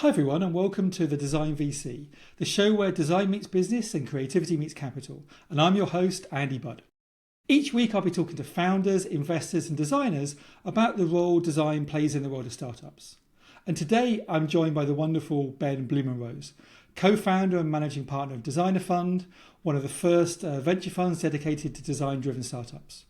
Hi everyone and welcome to the Design VC, the show where design meets business and creativity meets capital. And I'm your host, Andy Budd. Each week I'll be talking to founders, investors and designers about the role design plays in the world of startups. And today I'm joined by the wonderful Ben Blumenrose, co-founder and managing partner of Designer Fund, one of the first venture funds dedicated to design-driven startups.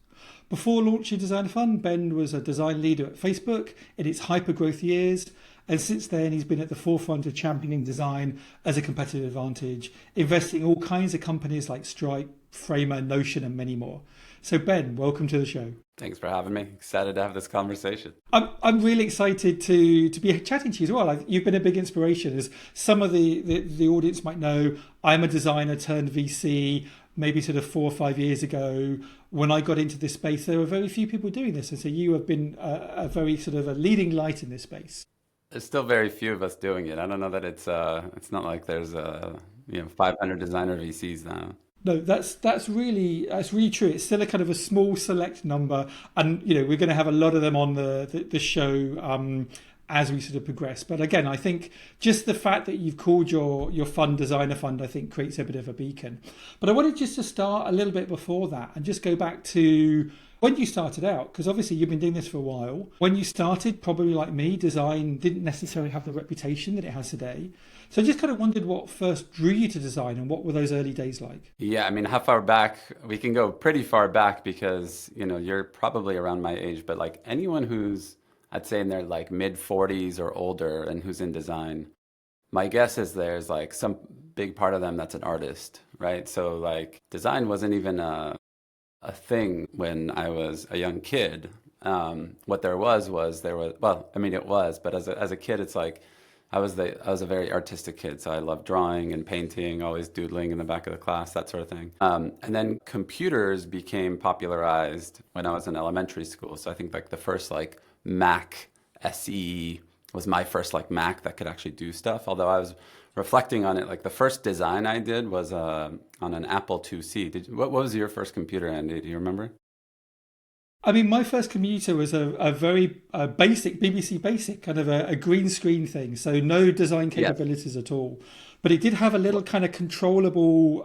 Before launching Designer Fund, Ben was a design leader at Facebook in its hyper-growth years, and since then he's been at the forefront of championing design as a competitive advantage, investing in all kinds of companies like Stripe, Framer, Notion and many more. So Ben, welcome to the show. Thanks for having me. Excited to have this conversation. I'm really excited to be chatting to you as well. You've been a big inspiration. As some of the audience might know, I'm a designer turned VC, maybe sort of 4 or 5 years ago. When I got into this space, there were very few people doing this. And so you have been a very sort of a leading light in this space. There's still very few of us doing it. I don't know that it's not like there's 500 designer VCs now. No, that's really true. It's still a kind of a small select number, and we're going to have a lot of them on the show as we sort of progress. But again, I think just the fact that you've called your fund Designer Fund, I think creates a bit of a beacon. But I wanted just to start a little bit before that and just go back to when you started out, because obviously you've been doing this for a while. When you started, probably like me, design didn't necessarily have the reputation that it has today. So I just kind of wondered what first drew you to design and what were those early days like? Yeah, I mean, how far back? We can go pretty far back because, you're probably around my age, but like anyone who's, I'd say in their like mid 40s or older and who's in design, my guess is there's like some big part of them that's an artist, right? So like design wasn't even a thing when I was a young kid. What there was, well, I mean, it was, but as a kid, it's like, I was a very artistic kid. So I loved drawing and painting, always doodling in the back of the class, that sort of thing. And then computers became popularized when I was in elementary school. So I think like the first like Mac SE was my first like Mac that could actually do stuff. Although I was reflecting on it, like the first design I did was on an Apple IIc. What was your first computer, Andy? Do you remember? I mean, my first computer was a very basic, BBC Basic, kind of a green screen thing. So no design capabilities at all. But it did have a little kind of controllable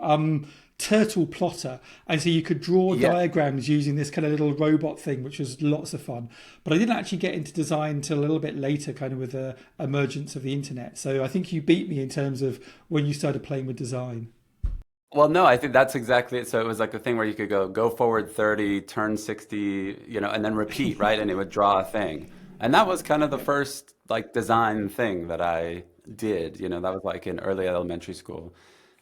turtle plotter. And so you could draw diagrams using this kind of little robot thing, which was lots of fun. But I didn't actually get into design until a little bit later, kind of with the emergence of the internet. So I think you beat me in terms of when you started playing with design. Well, no, I think that's exactly it. So it was like the thing where you could go forward 30, turn 60, and then repeat, right? And it would draw a thing. And that was kind of the first like design thing that I did. That was like in early elementary school.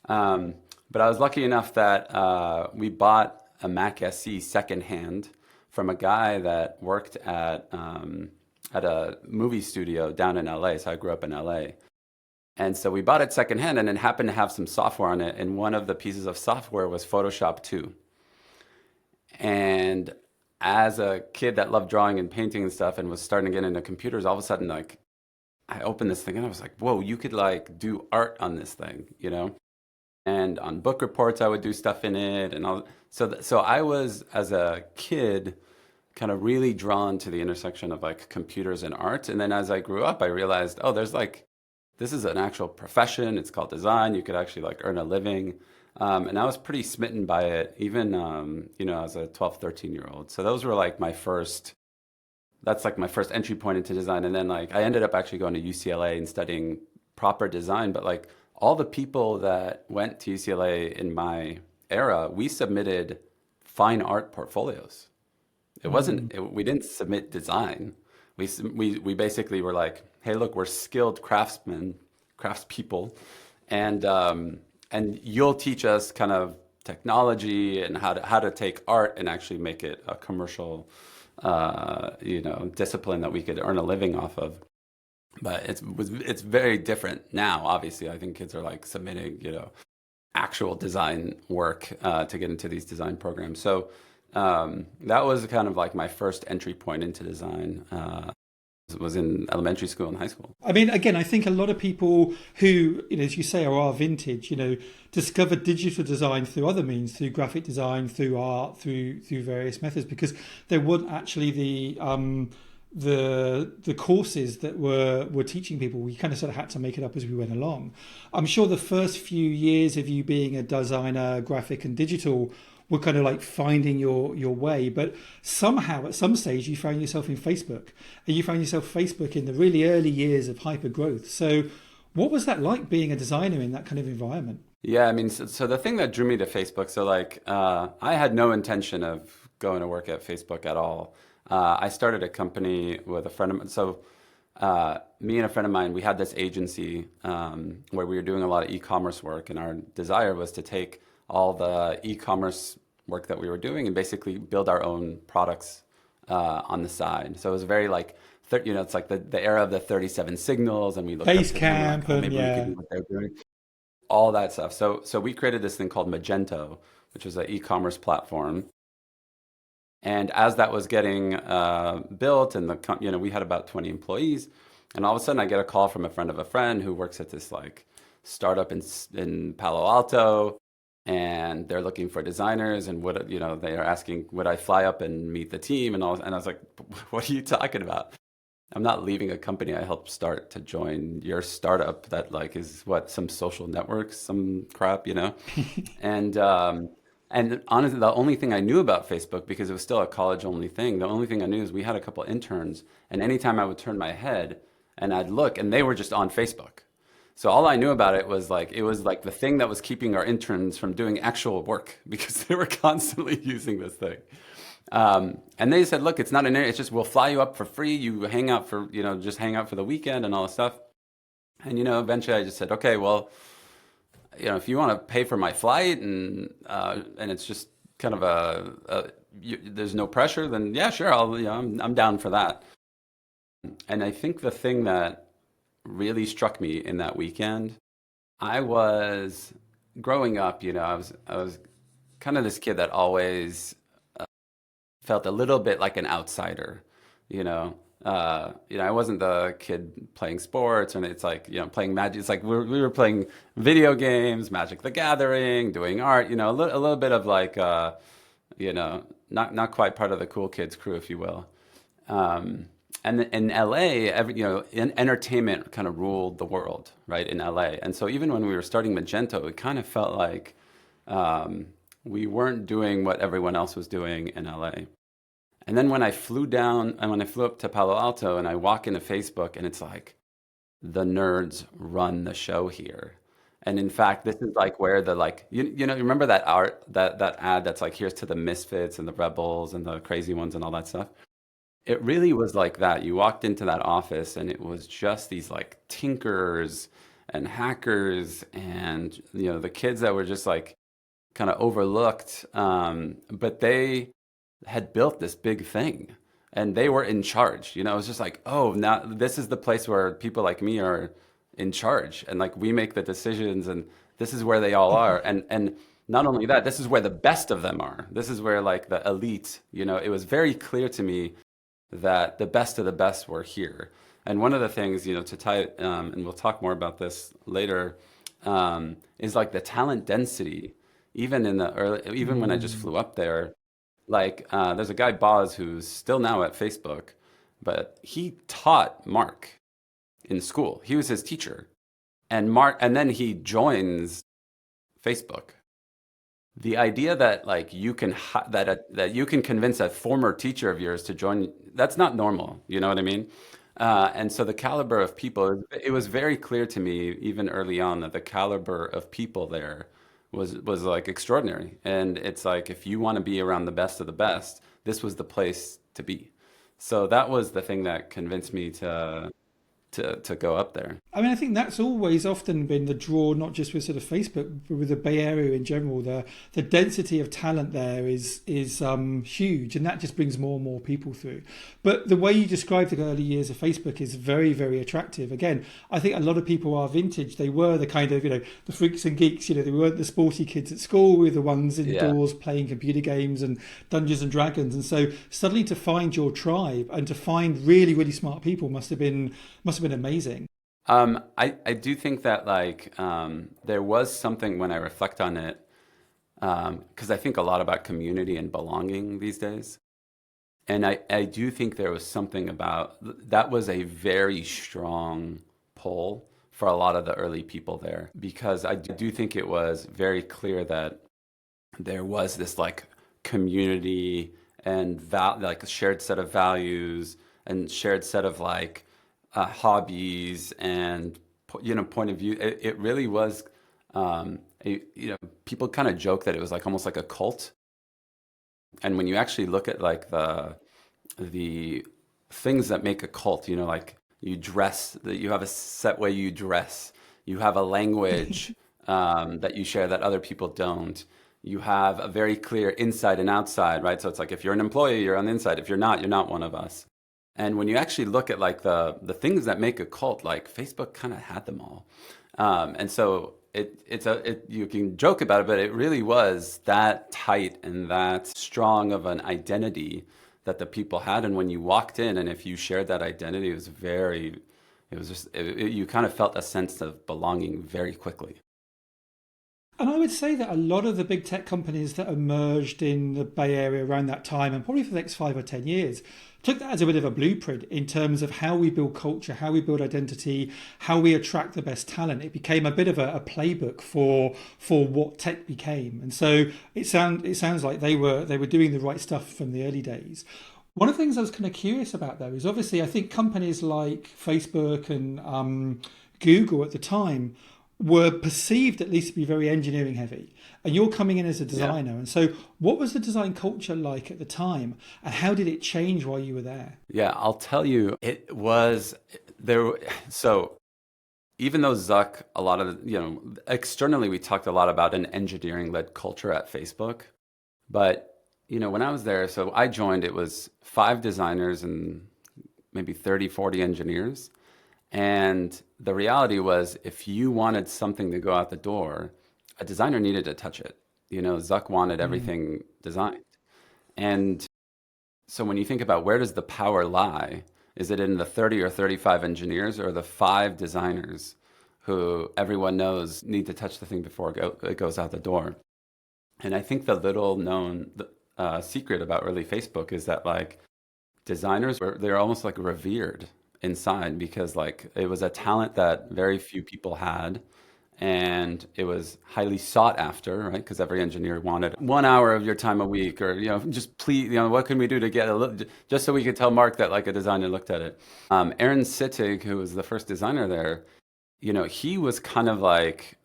But I was lucky enough that we bought a Mac SE secondhand from a guy that worked at a movie studio down in LA. So I grew up in LA. And so we bought it secondhand and it happened to have some software on it. And one of the pieces of software was Photoshop 2. And as a kid that loved drawing and painting and stuff and was starting to get into computers, all of a sudden, like, I opened this thing and I was like, whoa, you could like do art on this thing, And on book reports, I would do stuff in it. And all. So I was, as a kid, kind of really drawn to the intersection of like computers and art. And then as I grew up, I realized, this is an actual profession. It's called design. You could actually like earn a living. And I was pretty smitten by it, even, as a 12, 13-year-old. So those were like that's like my first entry point into design. And then like I ended up actually going to UCLA and studying proper design. But like all the people that went to UCLA in my era, we submitted fine art portfolios. It wasn't, we didn't submit design. We basically were like, hey, look, we're skilled craftspeople, and you'll teach us kind of technology and how to take art and actually make it a commercial, discipline that we could earn a living off of. But it's very different now. Obviously, I think kids are like submitting, actual design work to get into these design programs. So that was kind of like my first entry point into design. Was in elementary school and high school. I mean, again, I think a lot of people who, as you say, are our vintage, discovered digital design through other means, through graphic design, through art, through various methods, because there weren't actually the courses that were teaching people, we kind of sort of had to make it up as we went along. I'm sure the first few years of you being a designer, graphic and digital, were kind of like finding your way, but somehow at some stage you found yourself in Facebook, and you found yourself Facebook in the really early years of hyper growth. So what was that like being a designer in that kind of environment? Yeah, I mean, so the thing that drew me to Facebook, so like I had no intention of going to work at Facebook at all. I started a company with a friend of mine. So me and a friend of mine, we had this agency where we were doing a lot of e-commerce work, and our desire was to take all the e-commerce work that we were doing and basically build our own products on the side. So it was very like, it's like the era of the 37 signals, and we looked up to them and Basecamp like, oh, and maybe we could yeah. do what they're doing, all that stuff. So we created this thing called Magento, which was an e-commerce platform. And as that was getting built, and we had about 20 employees, and all of a sudden I get a call from a friend of a friend who works at this like startup in Palo Alto, and they're looking for designers, and they are asking would I fly up and meet the team and all, and I was like, what are you talking about? I'm not leaving a company I helped start to join your startup that like is what, some social networks, some crap, And honestly, the only thing I knew about Facebook, because it was still a college only thing, the only thing I knew is we had a couple interns, and anytime I would turn my head and I'd look, and they were just on Facebook. So all I knew about it was like the thing that was keeping our interns from doing actual work because they were constantly using this thing. And they said, look, it's not an, it's just, we'll fly you up for free. You hang out for, just hang out for the weekend and all this stuff. And, eventually I just said, okay, well, if you want to pay for my flight and it's just kind of there's no pressure, then yeah, sure, I'm down for that. And I think the thing that really struck me in that weekend, I was growing up, I was kind of this kid that always felt a little bit like an outsider, you know. I wasn't the kid playing sports, and it's like, playing Magic. It's like we were playing video games, Magic the Gathering, doing art, a little bit of like, not quite part of the cool kids crew, if you will. And in LA, entertainment kind of ruled the world, right, in LA. And so even when we were starting Magento, it kind of felt like we weren't doing what everyone else was doing in LA. And then when I flew down, and when I flew up to Palo Alto, and I walk into Facebook, and it's like, the nerds run the show here. And in fact, this is like where the like, you remember that art, that ad that's like, here's to the misfits and the rebels and the crazy ones and all that stuff. It really was like that. You walked into that office, and it was just these like tinkers and hackers, and the kids that were just like kind of overlooked, but they had built this big thing, and they were in charge. It was just like, oh, now this is the place where people like me are in charge, and like we make the decisions, and this is where they all are. And not only that, this is where the best of them are. This is where like the elite, it was very clear to me that the best of the best were here. And one of the things, to tie it, and we'll talk more about this later, is like the talent density. Even in the early, even when I just flew up there, like there's a guy, Boz, who's still now at Facebook, but he taught Mark in school. He was his teacher, and then he joins Facebook. The idea that like that you can convince a former teacher of yours to join, that's not normal. You know what I mean? And so the caliber of people, it was very clear to me even early on that the caliber of people there was like extraordinary. And it's like, if you want to be around the best of the best, this was the place to be. So that was the thing that convinced me to go up there. I mean, I think that's always often been the draw, not just with sort of Facebook, but with the Bay Area in general. The density of talent there is huge, and that just brings more and more people through. But the way you describe the early years of Facebook is very, very attractive. Again, I think a lot of people are vintage. They were the kind of, the freaks and geeks. They weren't the sporty kids at school. We were the ones Yeah. indoors playing computer games and Dungeons and Dragons. And so suddenly to find your tribe and to find really, really smart people must have been amazing. I do think that like there was something when I reflect on it, because I think a lot about community and belonging these days. And I do think there was something about that was a very strong pull for a lot of the early people there, because I do think it was very clear that there was this like community and like a shared set of values and shared set of like hobbies and point of view. It really was people kind of joke that it was like almost like a cult. And when you actually look at like the things that make a cult, like you dress, that you have a set way you dress, you have a language that you share that other people don't. You have a very clear inside and outside, right? So it's like if you're an employee, you're on the inside. If you're not one of us. And when you actually look at like the things that make a cult, like Facebook kind of had them all. And so you can joke about it, but it really was that tight and that strong of an identity that the people had. And when you walked in, and if you shared that identity, you kind of felt a sense of belonging very quickly. And I would say that a lot of the big tech companies that emerged in the Bay Area around that time, and probably for the next 5 or 10 years, took that as a bit of a blueprint in terms of how we build culture, how we build identity, how we attract the best talent. It became a bit of a playbook for what tech became. And so it sounds like they were doing the right stuff from the early days. One of the things I was kind of curious about, though, is obviously I think companies like Facebook and Google at the time were perceived at least to be very engineering heavy. And you're coming in as a Yeah. designer. And so what was the design culture like at the time? And how did it change while you were there? Yeah, I'll tell you, it was there. So even though Zuck, a lot of, externally, we talked a lot about an engineering led culture at Facebook. But, when I was there, so I joined, it was 5 designers and maybe 30, 40 engineers. And the reality was, if you wanted something to go out the door, a designer needed to touch it. Zuck wanted everything designed. And so when you think about where does the power lie, is it in the 30 or 35 engineers or the 5 designers who everyone knows need to touch the thing before it goes out the door? And I think the little known secret about early Facebook is that like designers they're almost like revered inside, because like it was a talent that very few people had, and it was highly sought after, right? Because every engineer wanted 1 hour of your time a week, or just please, what can we do to get a little, just so we could tell Mark that like a designer looked at it. Aaron Sittig, who was the first designer there, he was kind of like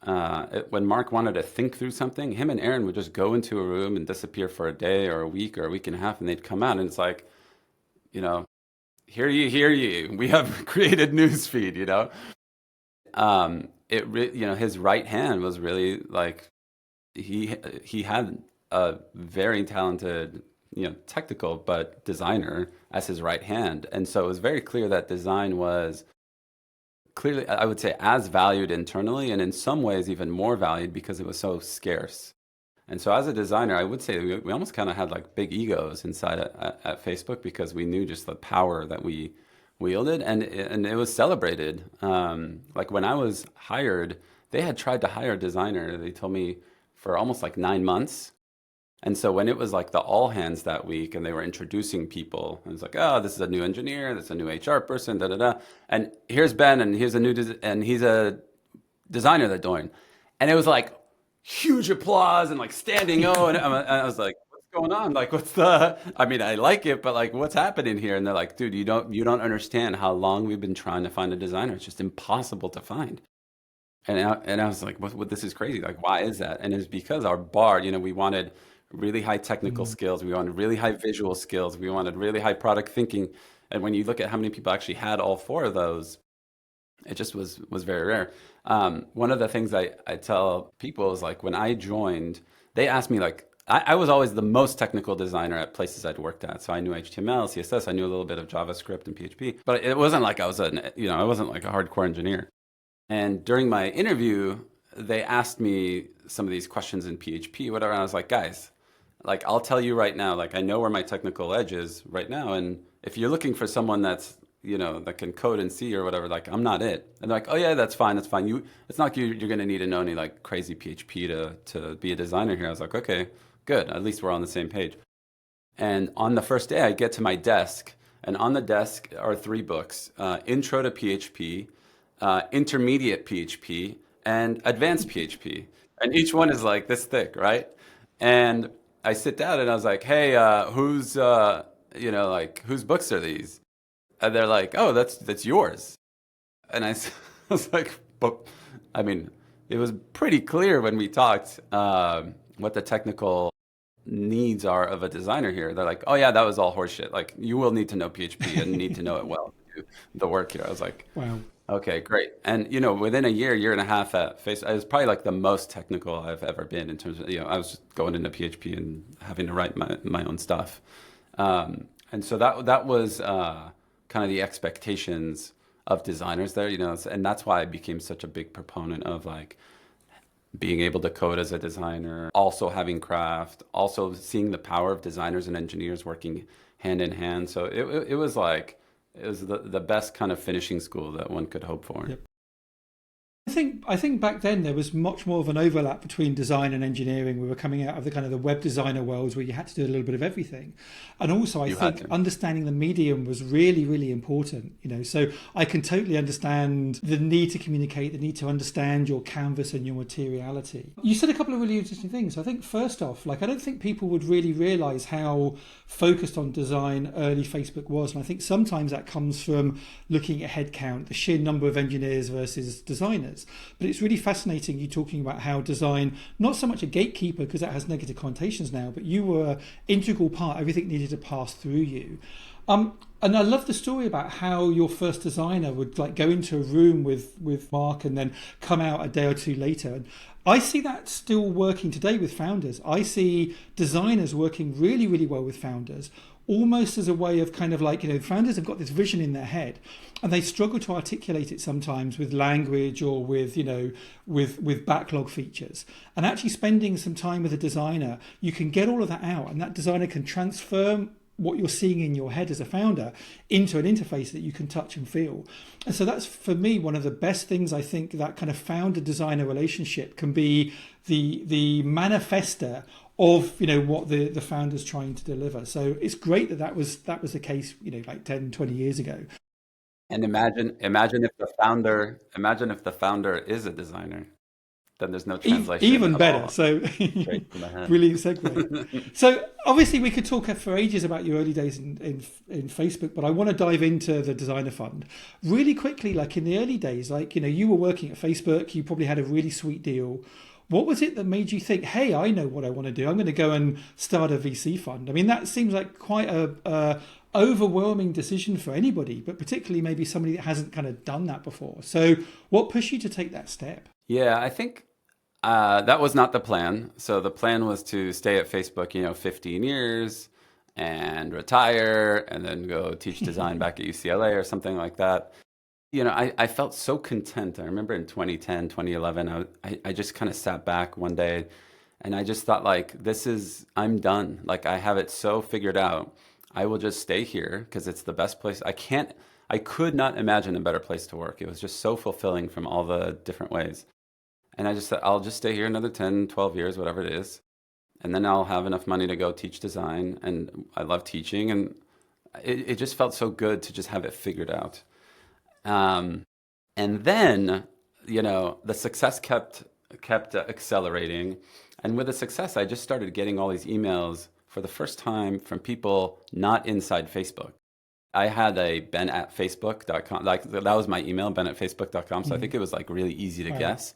when Mark wanted to think through something, him and Aaron would just go into a room and disappear for a day or a week or a week and a half, and they'd come out, and it's like, you know, hear ye, we have created newsfeed. His right hand was really like he had a very talented, technical but designer as his right hand, and so it was very clear that design was clearly, I would say, as valued internally, and in some ways even more valued because it was so scarce. And so as a designer, I would say we almost kind of had like big egos inside at Facebook, because we knew just the power that we wielded, and it was celebrated. Like when I was hired, they had tried to hire a designer. They told me for almost like 9 months. And so when it was like the all hands that week and they were introducing people, it was like, oh, this is a new engineer, this is a new HR person, da da da. And here's Ben, and here's a new and he's a designer that joined. And it was like huge applause and like standing O. And I was like, what's going on? Like, I mean, I like it, but like, what's happening here? And they're like, dude, you don't understand how long we've been trying to find a designer. It's just impossible to find. And I was like, this is crazy. Like, why is that? And it's because our bar, we wanted really high technical Mm. skills. We wanted really high visual skills. We wanted really high product thinking. And when you look at how many people actually had all 4 of those, it just was very rare. One of the things I tell people is like when I joined, they asked me like, I was always the most technical designer at places I'd worked at. So I knew HTML, CSS, I knew a little bit of JavaScript and PHP, but it wasn't like I wasn't like a hardcore engineer. And during my interview, they asked me some of these questions in PHP, whatever. And I was like, guys, like, I'll tell you right now, like, I know where my technical edge is right now. And if you're looking for someone that's, that can code in C or whatever, like, I'm not it. And they're like, oh yeah, that's fine. That's fine. It's not like you're going to need to know any like crazy PHP to be a designer here. I was like, okay, good. At least we're on the same page. And on the first day, I get to my desk, and on the desk are three books: Intro to PHP, Intermediate PHP, and Advanced PHP. And each one is like this thick, right? And I sit down and I was like, "Hey, like whose books are these?" And they're like, "Oh, that's yours." And was like, "But I mean, it was pretty clear when we talked what the technical needs are of a designer here." They're like, "Oh yeah, that was all horseshit. Like you will need to know PHP and need to know it well to do the work here." I was like, Wow. "Okay, great." And within a year and a half at Face, I was probably like the most technical I've ever been in terms of, I was just going into PHP and having to write my own stuff. And so that was kind of the expectations of designers there, and that's why I became such a big proponent of like being able to code as a designer, also having craft, also seeing the power of designers and engineers working hand in hand. So it was like, it was the best kind of finishing school that one could hope for. Yep. I think back then there was much more of an overlap between design and engineering. We were coming out of the kind of the web designer worlds where you had to do a little bit of everything, and also I think understanding the medium was really, really important. So I can totally understand the need to communicate, the need to understand your canvas and your materiality. You said a couple of really interesting things. I think first off, like I don't think people would really realise how focused on design early Facebook was, and I think sometimes that comes from looking at headcount, the sheer number of engineers versus designers. But it's really fascinating you talking about how design, not so much a gatekeeper because that has negative connotations now, but you were an integral part. Everything needed to pass through you. And I love the story about how your first designer would like go into a room with Mark and then come out a day or two later. And I see that still working today with founders. I see designers working really, really well with founders, almost as a way of kind of like, founders have got this vision in their head and they struggle to articulate it sometimes with language or with, with backlog features. And actually spending some time with a designer, you can get all of that out and that designer can transform what you're seeing in your head as a founder into an interface that you can touch and feel. And so that's, for me, one of the best things. I think that kind of founder-designer relationship can be the manifester of what the founder's trying to deliver. So it's great that was the case, like 10, 20 years ago. And imagine if the founder is a designer, then there's no translation Even at better. all. So Straight from the head. Brilliant segue. So obviously we could talk for ages about your early days in Facebook, but I want to dive into the designer fund really quickly. Like in the early days, like you were working at Facebook, you probably had a really sweet deal. What was it that made you think, hey, I know what I want to do. I'm going to go and start a VC fund. I mean, that seems like quite a overwhelming decision for anybody, but particularly maybe somebody that hasn't kind of done that before. So what pushed you to take that step? Yeah, I think that was not the plan. So the plan was to stay at Facebook, 15 years and retire and then go teach design back at UCLA or something like that. I felt so content. I remember in 2010, 2011, I just kind of sat back one day and I just thought like, I'm done. Like I have it so figured out. I will just stay here because it's the best place. I could not imagine a better place to work. It was just so fulfilling from all the different ways. And I just thought, I'll just stay here another 10, 12 years, whatever it is. And then I'll have enough money to go teach design. And I love teaching. And it just felt so good to just have it figured out. And then, the success kept accelerating. And with the success, I just started getting all these emails for the first time from people not inside Facebook. I had a ben@facebook.com, like that was my email, ben@facebook.com. So I think it was like really easy to guess.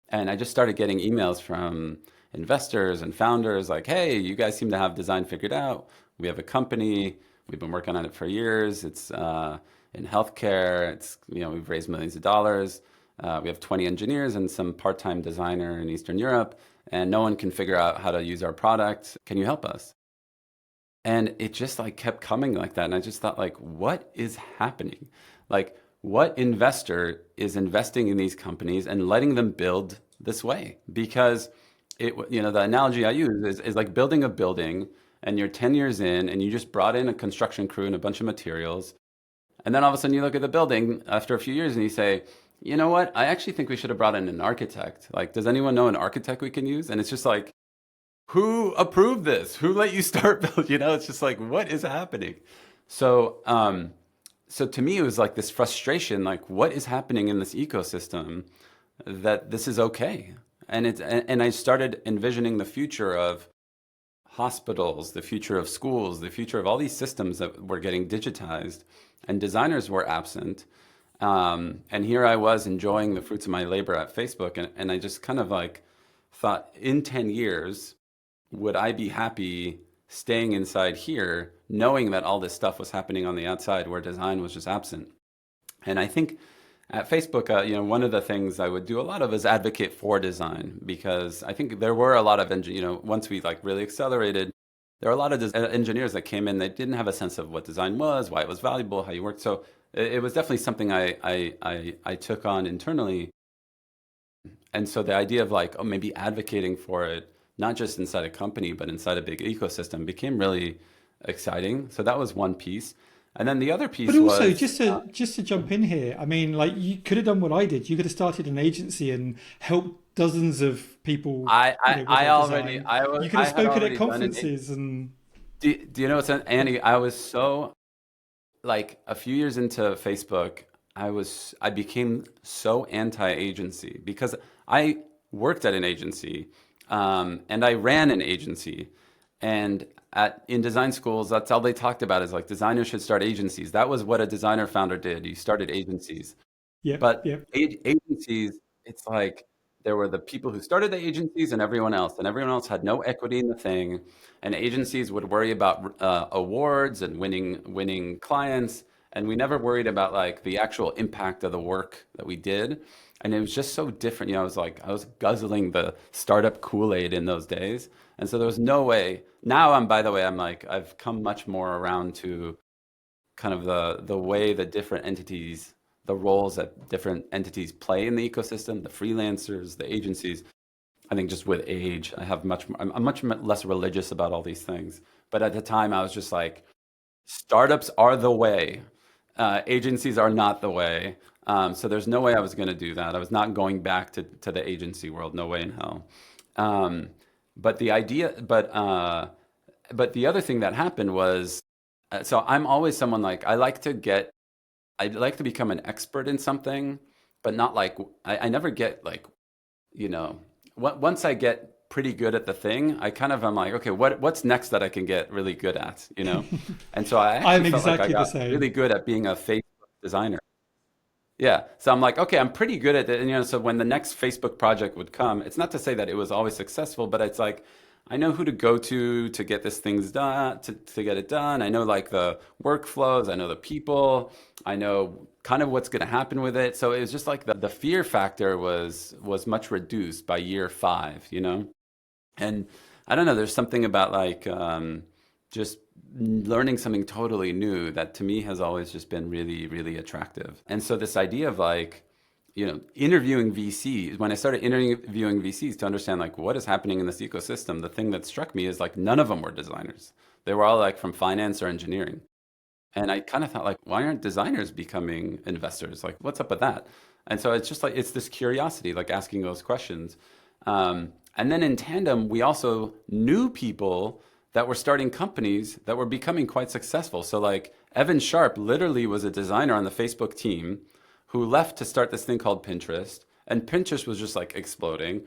And I just started getting emails from investors and founders like, hey, you guys seem to have design figured out. We have a company. We've been working on it for years. It's in healthcare. It's, we've raised millions of dollars. We have 20 engineers and some part-time designer in Eastern Europe, and no one can figure out how to use our product. Can you help us? And it just like kept coming like that. And I just thought like, what is happening? Like, what investor is investing in these companies and letting them build this way? Because the analogy I use is like building a building and you're 10 years in and you just brought in a construction crew and a bunch of materials. And then all of a sudden you look at the building after a few years and you say, you know what? I actually think we should have brought in an architect. Like, does anyone know an architect we can use? And it's just like, who approved this? Who let you start build? It's just like, what is happening? So, so to me, it was like this frustration, like what is happening in this ecosystem that this is okay. And I started envisioning the future of hospitals, the future of schools, the future of all these systems that were getting digitized, and designers were absent. And here I was enjoying the fruits of my labor at Facebook, and I just kind of like thought, in 10 years, would I be happy staying inside here, knowing that all this stuff was happening on the outside where design was just absent? And I think at Facebook, one of the things I would do a lot of is advocate for design, because I think there were a lot of, once we like really accelerated, there were a lot of engineers that came in that didn't have a sense of what design was, why it was valuable, how you worked. So it was definitely something I took on internally. And so the idea of like, oh, maybe advocating for it, not just inside a company, but inside a big ecosystem became really exciting. So that was one piece. And then the other But piece also, was, just to jump in here, I mean, like you could have done what I did. You could have started an agency and helped dozens of people, with their design. You could I have had spoken at already done it. conferences, and Do you know what's, Andy? I was so, like, a few years into Facebook, I became so anti-agency because I worked at an agency, and I ran an agency, and in design schools, that's all they talked about is like designers should start agencies. That was what a designer founder did. You started agencies. yep, But yep. agencies, it's like there were the people who started the agencies and everyone else had no equity in the thing. And agencies would worry about awards and winning clients, and we never worried about like the actual impact of the work that we did. And it was just so different. I was guzzling the startup Kool-Aid in those days, and so there was no way. Now by the way, I'm like I've come much more around to kind of the way that different entities, the roles that different entities play in the ecosystem, the freelancers, the agencies. I think just with age, I'm much less religious about all these things. But at the time, I was just like, startups are the way. Agencies are not the way. So there's no way I was going to do that. I was not going back to the agency world. No way in hell. Um, but the idea, but the other thing that happened was, so I'm always someone like I like to become an expert in something, but not like I never get like you know once I get pretty good at the thing, I'm like, okay, what's next that I can get really good at. And so I I'm actually felt like I exactly the got really same. good at being a Facebook designer. Yeah. So I'm like, okay, I'm pretty good at it. And, so when the next Facebook project would come, it's not to say that it was always successful, but it's like, I know who to go to get this things done, to get it done. I know like the workflows, I know the people, I know kind of what's going to happen with it. So it was just like the fear factor was much reduced by year 5. And I don't know, there's something about like just learning something totally new that to me has always just been really, really attractive. And so this idea of like, interviewing VCs, when I started interviewing VCs to understand like what is happening in this ecosystem, the thing that struck me is like none of them were designers. They were all like from finance or engineering. And I kind of thought like, why aren't designers becoming investors? Like, what's up with that? And so it's just like, it's this curiosity, like asking those questions. And then in tandem, we also knew people that were starting companies that were becoming quite successful. So like Evan Sharp literally was a designer on the Facebook team who left to start this thing called Pinterest. And Pinterest was just like exploding.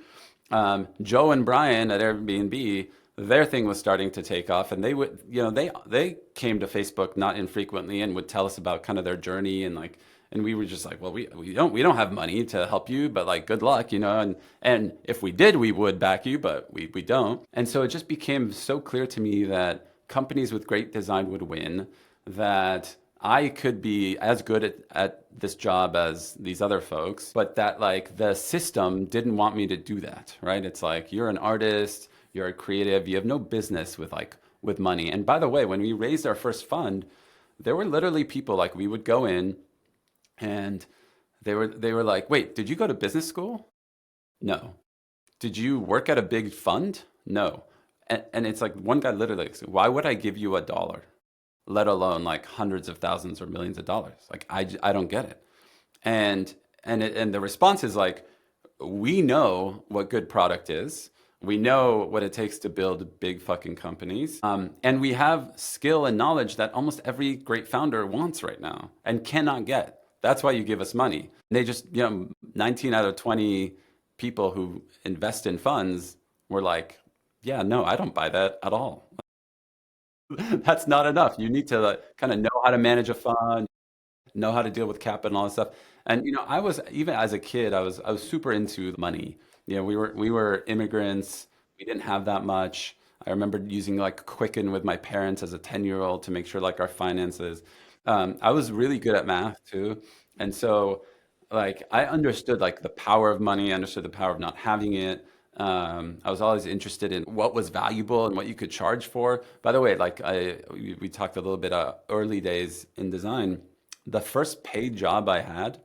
Joe and Brian at Airbnb, their thing was starting to take off, and they would, they came to Facebook not infrequently and would tell us about kind of their journey and like, and we were just like, well, we don't have money to help you, but like, good luck. And if we did, we would back you, but we don't. And so it just became so clear to me that companies with great design would win, that I could be as good at this job as these other folks, but that like the system didn't want me to do that, right? It's like you're an artist, you're a creative, you have no business with money. And by the way, when we raised our first fund, there were literally people like we would go in and they were like, "Wait, did you go to business school?" No. "Did you work at a big fund?" No. And it's like one guy literally, like, "Why would I give you $1? Let alone like hundreds of thousands or millions of dollars. Like I don't get it." And the response is like, we know what good product is. We know what it takes to build big fucking companies. And we have skill and knowledge that almost every great founder wants right now and cannot get. That's why you give us money. They just, 19 out of 20 people who invest in funds were like, yeah, no, I don't buy that at all. That's not enough. You need to kind of know how to manage a fund, know how to deal with capital and all that stuff. And I was even as a kid, I was super into money. We were immigrants. We didn't have that much. I remember using like Quicken with my parents as a 10-year-old to make sure like our finances. I was really good at math too. And so like I understood like the power of money, I understood the power of not having it. I was always interested in what was valuable and what you could charge for. By the way, like we talked a little bit early days in design. The first paid job I had,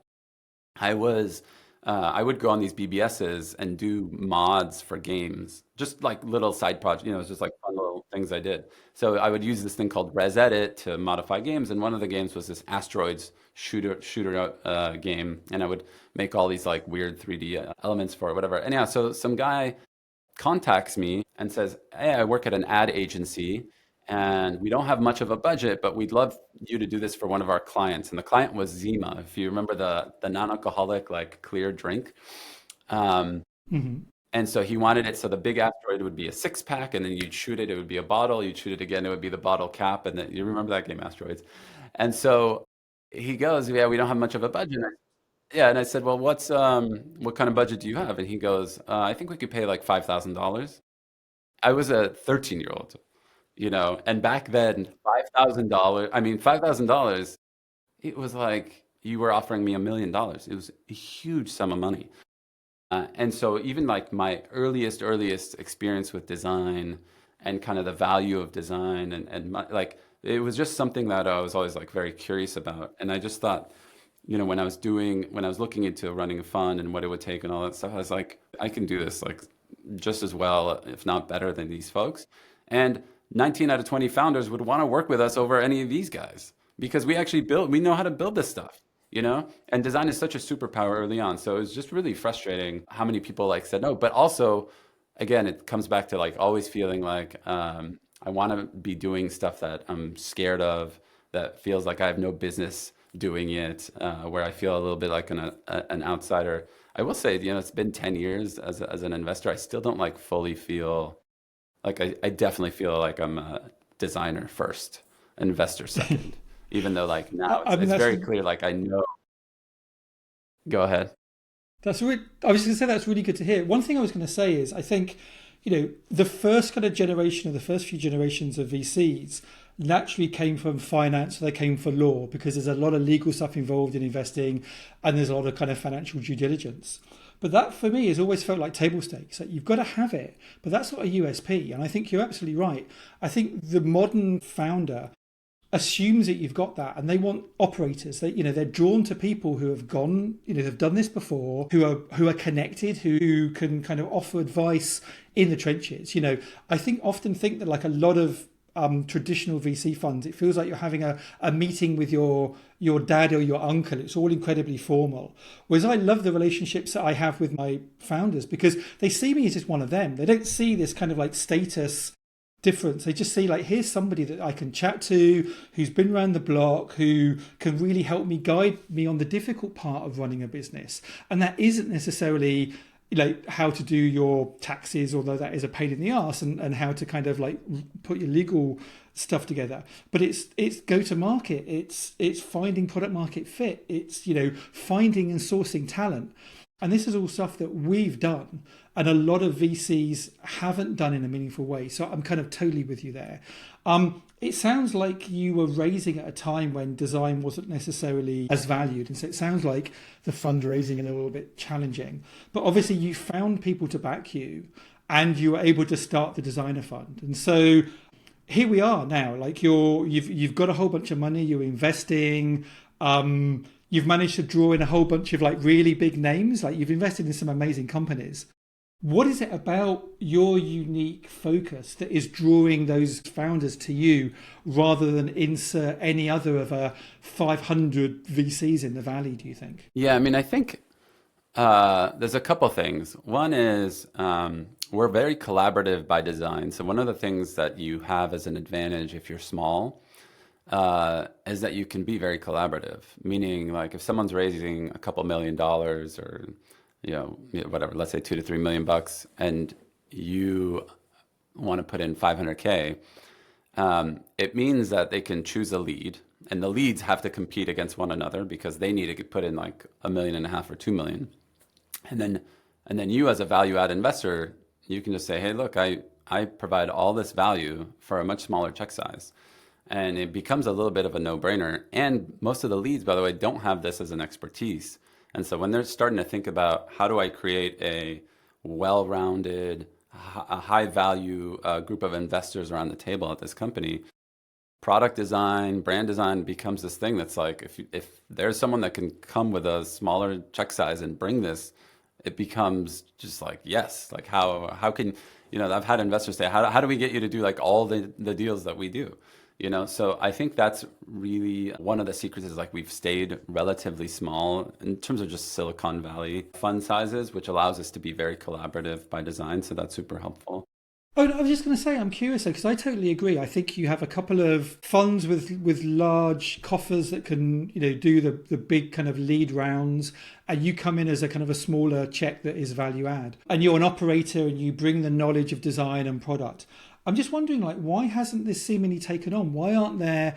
I would go on these BBSs and do mods for games, just like little side projects. It's just like fun little things I did. So I would use this thing called ResEdit to modify games, and one of the games was this asteroids shooter game, and I would make all these like weird 3D elements for it, whatever. Anyhow, so some guy contacts me and says, "Hey, I work at an ad agency and we don't have much of a budget, but we'd love you to do this for one of our clients." And the client was Zima, if you remember the non-alcoholic like clear drink. Um, Hmm. and so he wanted it so the big asteroid would be a six pack, and then you'd shoot it, it would be a bottle. You'd shoot it again, it would be the bottle cap, and then you remember that game, Asteroids. And so he goes, "Yeah, we don't have much of a budget." Yeah, and I said, "Well, what kind of budget do you have?" And he goes, "I think we could pay like $5,000." I was a 13-year-old, and back then, $5,000, I mean, $5,000, it was like you were offering me $1 million. It was a huge sum of money. And so even like my earliest experience with design and kind of the value of design and like it was just something that I was always like very curious about. And I just thought, when I was looking into running a fund and what it would take and all that stuff, I was like, I can do this like just as well, if not better than these folks. And 19 out of 20 founders would want to work with us over any of these guys because we know how to build this stuff. And design is such a superpower early on. So it was just really frustrating how many people like said no, but also, again, it comes back to like always feeling like I want to be doing stuff that I'm scared of, that feels like I have no business doing it, where I feel a little bit like an outsider. I will say, it's been 10 years as an investor. I still don't like fully feel like I definitely feel like I'm a designer first, investor second, even though like now I mean, it's very clear, like I know. Go ahead. that's really. I was going to say that's really good to hear. One thing I was going to say is I think, the first kind of generation, or the first few generations of VCs naturally came from finance, so they came for law because there's a lot of legal stuff involved in investing, and there's a lot of kind of financial due diligence. But that for me has always felt like table stakes. Like you've got to have it, but that's not a USP. And I think you're absolutely right. I think the modern founder assumes that you've got that, and they want operators. They're drawn to people who have gone, have done this before, who are connected, who can kind of offer advice in the trenches. I often think that like a lot of traditional VC funds, it feels like you're having a meeting with your dad or your uncle. It's all incredibly formal. Whereas I love the relationships that I have with my founders because they see me as just one of them. They don't see this kind of like status difference. They just see like, here's somebody that I can chat to, who's been around the block, who can really help me, guide me on the difficult part of running a business. And that isn't necessarily how to do your taxes, although that is a pain in the ass, and how to kind of like put your legal stuff together. But it's go to market. It's finding product market fit. It's finding and sourcing talent. And this is all stuff that we've done and a lot of VCs haven't done in a meaningful way. So I'm kind of totally with you there. It sounds like you were raising at a time when design wasn't necessarily as valued. And so it sounds like the fundraising is a little bit challenging. But obviously you found people to back you and you were able to start the designer fund. And so here we are now. Like you've got a whole bunch of money, you're investing. You've managed to draw in a whole bunch of like really big names. Like you've invested in some amazing companies. What is it about your unique focus that is drawing those founders to you rather than insert any other of a 500 VCs in the valley, do you think? Yeah, I mean, I think there's a couple things. One is we're very collaborative by design. So one of the things that you have as an advantage if you're small is that you can be very collaborative. Meaning, like if someone's raising a couple $1 million or whatever, let's say 2 to 3 million bucks, and you want to put in 500K, it means that they can choose a lead, and the leads have to compete against one another because they need to put in like 1.5 million or 2 million. And then you as a value add investor, you can just say, hey, look, I provide all this value for a much smaller check size. And it becomes a little bit of a no-brainer. And most of the leads, by the way, don't have this as an expertise. And so when they're starting to think about how do I create a well-rounded, a high-value group of investors around the table at this company, product design, brand design becomes this thing that's like, if there's someone that can come with a smaller check size and bring this, it becomes just like, yes, like how can, I've had investors say, how do we get you to do like all the deals that we do? So I think that's really one of the secrets is like we've stayed relatively small in terms of just Silicon Valley fund sizes, which allows us to be very collaborative by design. So that's super helpful. Oh, I was just going to say, I'm curious because I totally agree. I think you have a couple of funds with large coffers that can, do the big kind of lead rounds, and you come in as a kind of a smaller check that is value add. And you're an operator and you bring the knowledge of design and product. I'm just wondering, like, why hasn't this seemingly taken on? Why aren't there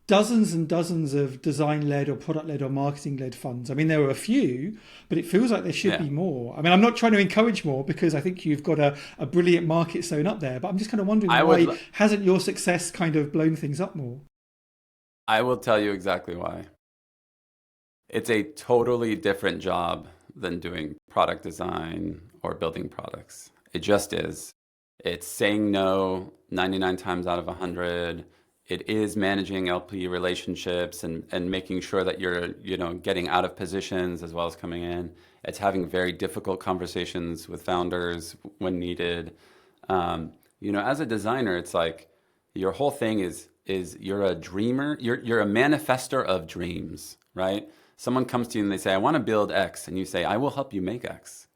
dozens and dozens of design-led or product-led or marketing-led funds? I mean, there are a few, but it feels like there should be more. I mean, I'm not trying to encourage more because I think you've got a brilliant market sewn up there, but I'm just kind of wondering why hasn't your success kind of blown things up more? I will tell you exactly why. It's a totally different job than doing product design or building products. It just is. It's saying no 99 times out of 100. It is managing LP relationships and making sure that you're, getting out of positions as well as coming in. It's having very difficult conversations with founders when needed. As a designer, it's like your whole thing is you're a dreamer. You're a manifester of dreams, right? Someone comes to you and they say, I want to build X. And you say, I will help you make X.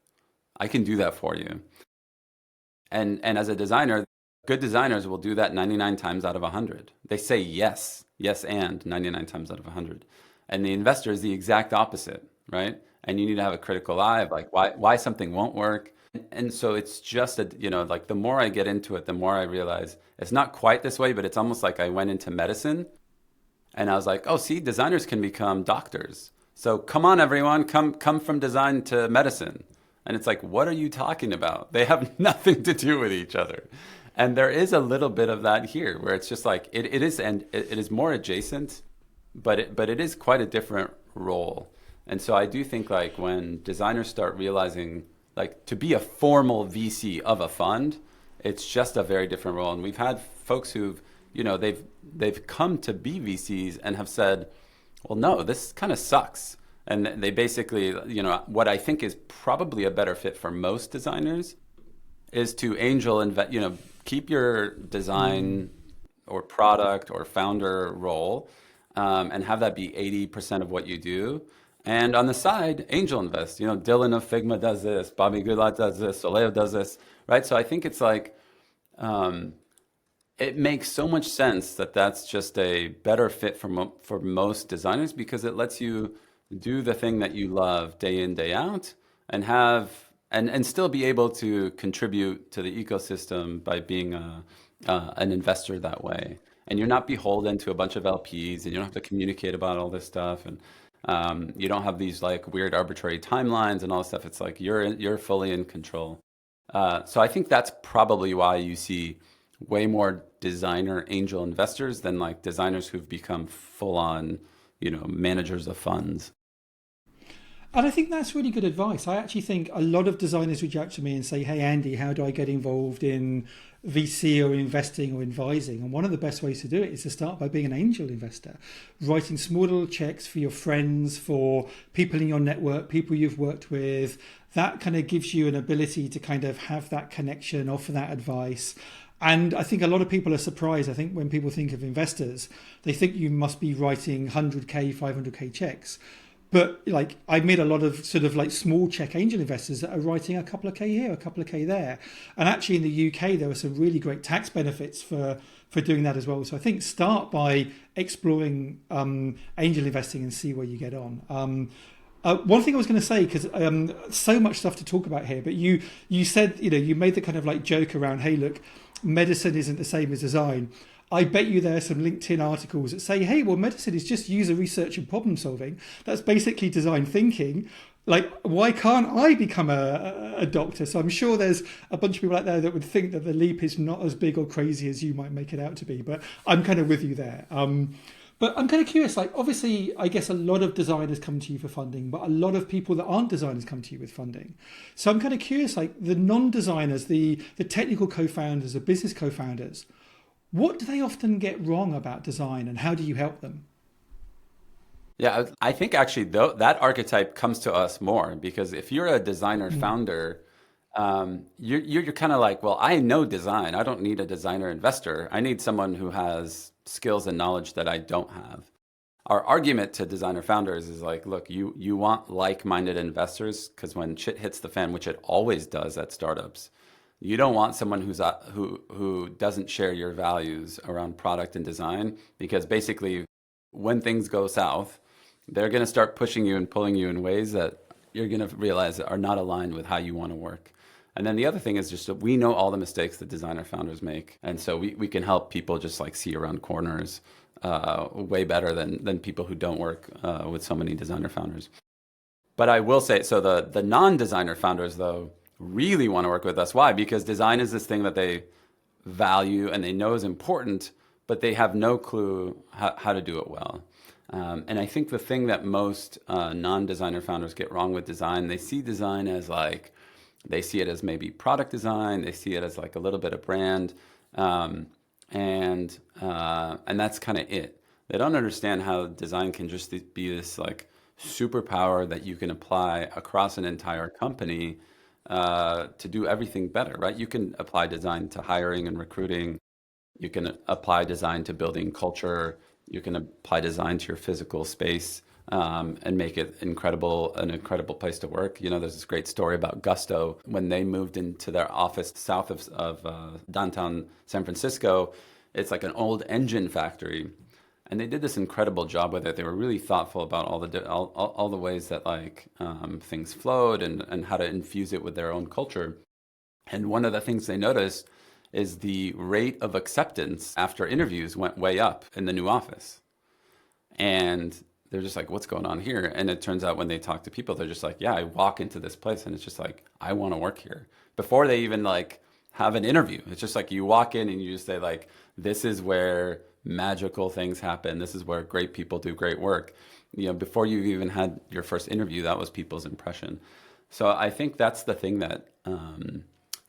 I can do that for you. And as a designer, good designers will do that 99 times out of 100. They say yes, and 99 times out of 100. And the investor is the exact opposite, right? And you need to have a critical eye of like why something won't work. And so it's just like the more I get into it, the more I realize it's not quite this way, but it's almost like I went into medicine and I was like, oh, see, designers can become doctors. So come on, everyone, come from design to medicine. And it's like, what are you talking about? They have nothing to do with each other. And there is a little bit of that here where it's just like, it is more adjacent, but it is quite a different role. And so I do think like when designers start realizing like to be a formal VC of a fund, it's just a very different role. And we've had folks who've, they've come to be VCs and have said, well, no, this kind of sucks. And they basically, what I think is probably a better fit for most designers is to angel invest, keep your design or product or founder role and have that be 80% of what you do. And on the side, angel invest. Dylan of Figma does this, Bobby Goodlot does this, Soleo does this, right? So I think it's like, it makes so much sense that that's just a better fit for most designers because it lets you do the thing that you love day in, day out and have and still be able to contribute to the ecosystem by being an investor that way. And you're not beholden to a bunch of LPs and you don't have to communicate about all this stuff. And you don't have these like weird arbitrary timelines and all this stuff. It's like you're fully in control. So I think that's probably why you see way more designer angel investors than like designers who've become full on, managers of funds. And I think that's really good advice. I actually think a lot of designers reach out to me and say, hey, Andy, how do I get involved in VC or investing or advising? And one of the best ways to do it is to start by being an angel investor, writing small little checks for your friends, for people in your network, people you've worked with. That kind of gives you an ability to kind of have that connection, offer that advice. And I think a lot of people are surprised. I think when people think of investors, they think you must be writing 100K, 500K checks. But like I meet a lot of sort of like small check angel investors that are writing a couple of K here, a couple of K there. And actually in the UK there are some really great tax benefits for doing that as well. So I think start by exploring angel investing and see where you get on. One thing I was going to say, because so much stuff to talk about here, but you said, you made the kind of like joke around, hey, look, medicine isn't the same as design. I bet you there are some LinkedIn articles that say, hey, well, medicine is just user research and problem solving. That's basically design thinking. Like, why can't I become a doctor? So I'm sure there's a bunch of people out there that would think that the leap is not as big or crazy as you might make it out to be. But I'm kind of with you there. But I'm kind of curious, like, obviously, I guess a lot of designers come to you for funding, but a lot of people that aren't designers come to you with funding. So I'm kind of curious, like, the non-designers, the technical co-founders, the business co-founders, what do they often get wrong about design and how do you help them? Yeah, I think actually though that archetype comes to us more because if you're a designer founder, you're kind of like, well, I know design. I don't need a designer investor. I need someone who has skills and knowledge that I don't have. Our argument to designer founders is like, look, you want like-minded investors because when shit hits the fan, which it always does at startups, you don't want someone who doesn't share your values around product and design because basically when things go south, they're going to start pushing you and pulling you in ways that you're going to realize that are not aligned with how you want to work. And then the other thing is just that we know all the mistakes that designer founders make. And so we can help people just like see around corners way better than people who don't work with so many designer founders. But I will say, so the non-designer founders, though, really want to work with us. Why? Because design is this thing that they value and they know is important, but they have no clue how to do it well. And I think the thing that most non-designer founders get wrong with design, they see design as like, they see it as maybe product design, they see it as like a little bit of brand, and that's kind of it. They don't understand how design can just be this like superpower that you can apply across an entire company to do everything better, right? You can apply design to hiring and recruiting. You can apply design to building culture. You can apply design to your physical space and make it an incredible place to work. You know, there's this great story about Gusto when they moved into their office south of downtown San Francisco. It's like an old engine factory. And they did this incredible job with it. They were really thoughtful about all the ways that like things flowed and how to infuse it with their own culture. And one of the things they noticed is the rate of acceptance after interviews went way up in the new office. And they're just like, what's going on here? And it turns out when they talk to people, they're just like, yeah, I walk into this place and it's just like, I want to work here. Before they even like have an interview, it's just like you walk in and you just say like, this is where magical things happen. This is where great people do great work. You know, before you even had your first interview, that was people's impression. So I think that's the thing that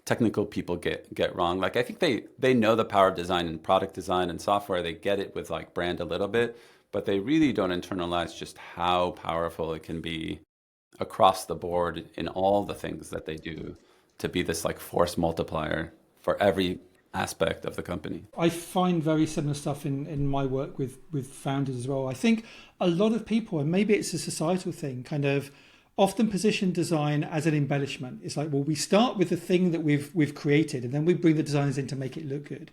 technical people get wrong. Like I think they know the power of design and product design and software. They get it with like brand a little bit, but they really don't internalize just how powerful it can be across the board in all the things that they do to be this like force multiplier for every aspect of the company. I find very similar stuff in my work with founders as well. I think a lot of people, and maybe it's a societal thing, kind of often position design as an embellishment. It's like, well, we start with the thing that we've created, and then we bring the designers in to make it look good.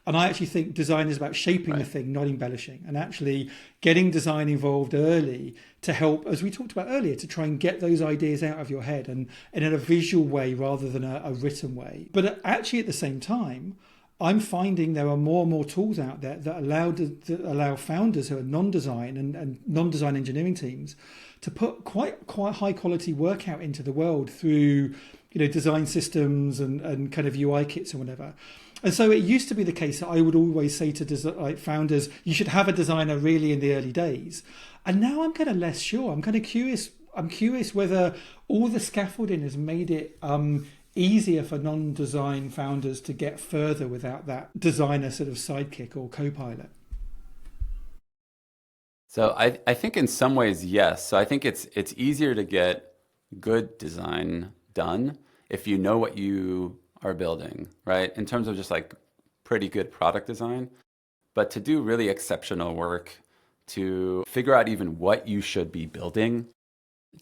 And I actually think design is about shaping the thing, not embellishing, and actually getting design involved early to help, as we talked about earlier, to try and get those ideas out of your head and in a visual way rather than a written way. But actually at the same time, I'm finding there are more and more tools out there that allow founders who are non-design and non-design engineering teams to put quite high quality work out into the world through, design systems and kind of UI kits and whatever. And so it used to be the case that I would always say to founders, you should have a designer really in the early days. And now I'm kind of less sure. I'm kind of curious. I'm curious whether all the scaffolding has made it easier for non-design founders to get further without that designer sort of sidekick or co-pilot. So I think in some ways, yes. So I think it's easier to get good design done if you know what you are building, right? In terms of just like pretty good product design. But to do really exceptional work, to figure out even what you should be building,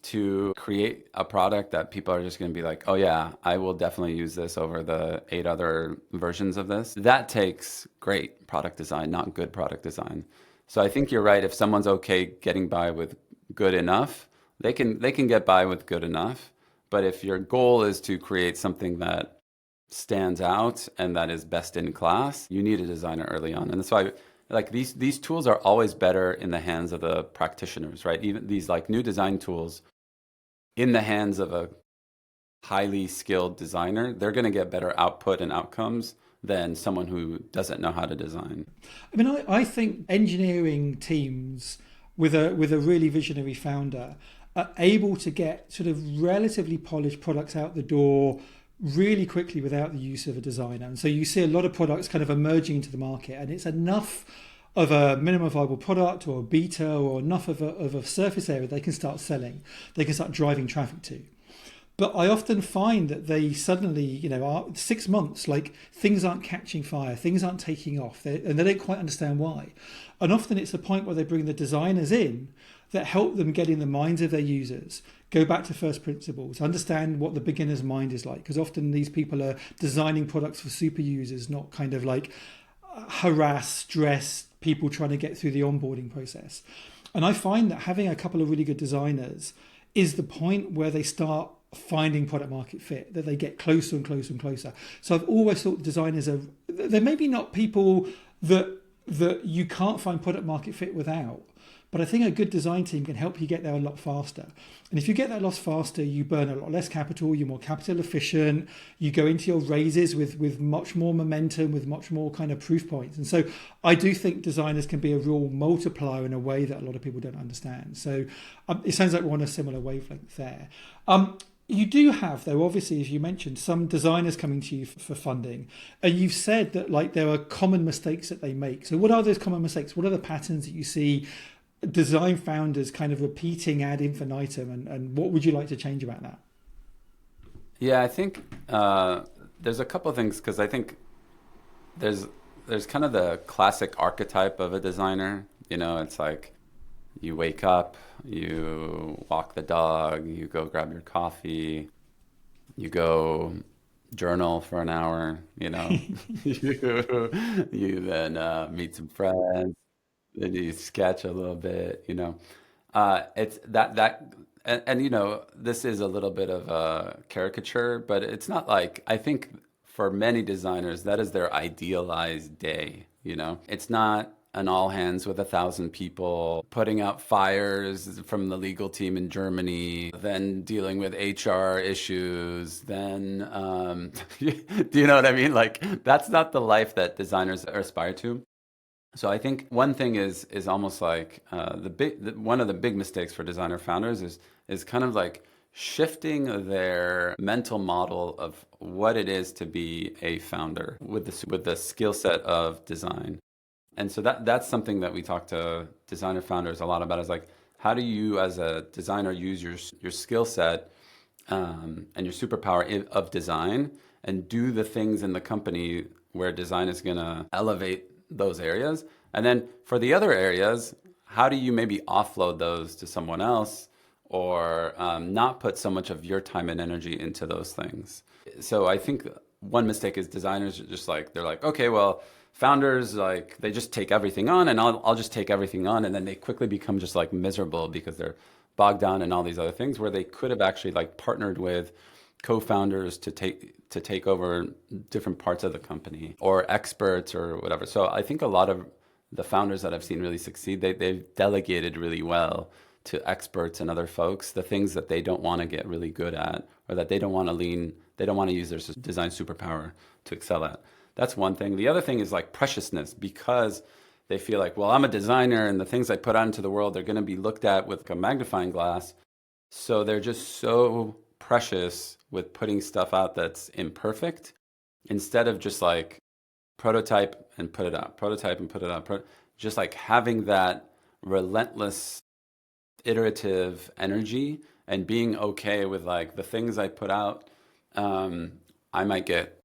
to create a product that people are just going to be like, oh yeah, I will definitely use this over the 8 other versions of this. That takes great product design, not good product design. So I think you're right. If someone's okay getting by with good enough, they can get by with good enough. But if your goal is to create something that stands out and that is best in class, you need a designer early on. And that's why like these tools are always better in the hands of the practitioners, right? Even these like new design tools in the hands of a highly skilled designer, they're going to get better output and outcomes than someone who doesn't know how to design. I mean, I think engineering teams with a really visionary founder are able to get sort of relatively polished products out the door really quickly without the use of a designer. And so you see a lot of products kind of emerging into the market, and it's enough of a minimum viable product or a beta or enough of a surface area they can start selling, they can start driving traffic to. But I often find that they suddenly, are 6 months, like things aren't catching fire, things aren't taking off, and they don't quite understand why. And often it's the point where they bring the designers in that help them get in the minds of their users, go back to first principles, understand what the beginner's mind is like. Because often these people are designing products for super users, not kind of like harass, stress people trying to get through the onboarding process. And I find that having a couple of really good designers is the point where they start finding product market fit, that they get closer and closer and closer. So I've always thought designers are, they're maybe not people that you can't find product market fit without, but I think a good design team can help you get there a lot faster. And if you get there a lot faster, you burn a lot less capital, you're more capital efficient, you go into your raises with much more momentum, with much more kind of proof points. And so I do think designers can be a real multiplier in a way that a lot of people don't understand. So it sounds like we're on a similar wavelength there. You do have, though, obviously, as you mentioned, some designers coming to you for funding. And you've said that like there are common mistakes that they make. So what are those common mistakes? What are the patterns that you see design founders kind of repeating ad infinitum, and what would you like to change about that? Yeah, I think there's a couple of things, because I think there's kind of the classic archetype of a designer. It's like you wake up, you walk the dog, you go grab your coffee, you go journal for an hour, you then meet some friends, then you sketch a little bit, it's that and this is a little bit of a caricature, but it's not like, I think for many designers that is their idealized day. It's not an all hands with 1,000 people putting out fires from the legal team in Germany, then dealing with HR issues, then do you know what I mean? Like that's not the life that designers aspire to. So I think one thing is almost like one of the big mistakes for designer founders is kind of like shifting their mental model of what it is to be a founder with the skill set of design. And so that's something that we talk to designer founders a lot about, is like, how do you as a designer use your skill set and your superpower of design, and do the things in the company where design is going to elevate those areas. And then for the other areas, how do you maybe offload those to someone else, or not put so much of your time and energy into those things? So I think one mistake is designers are just like, they're like, okay, well, founders, like they just take everything on, and I'll just take everything on. And then they quickly become just like miserable because they're bogged down in all these other things, where they could have actually like partnered with co-founders to take over different parts of the company, or experts or whatever. So I think a lot of the founders that I've seen really succeed, they've delegated really well to experts and other folks the things that they don't want to get really good at, or that they don't want to use their design superpower to excel at. That's one thing. The other thing is like preciousness, because they feel like, well, I'm a designer and the things I put out into the world, they're going to be looked at with a magnifying glass. So they're just so precious with putting stuff out that's imperfect, instead of just like prototype and put it out, prototype and put it out, just like having that relentless iterative energy, and being okay with like the things I put out. I might get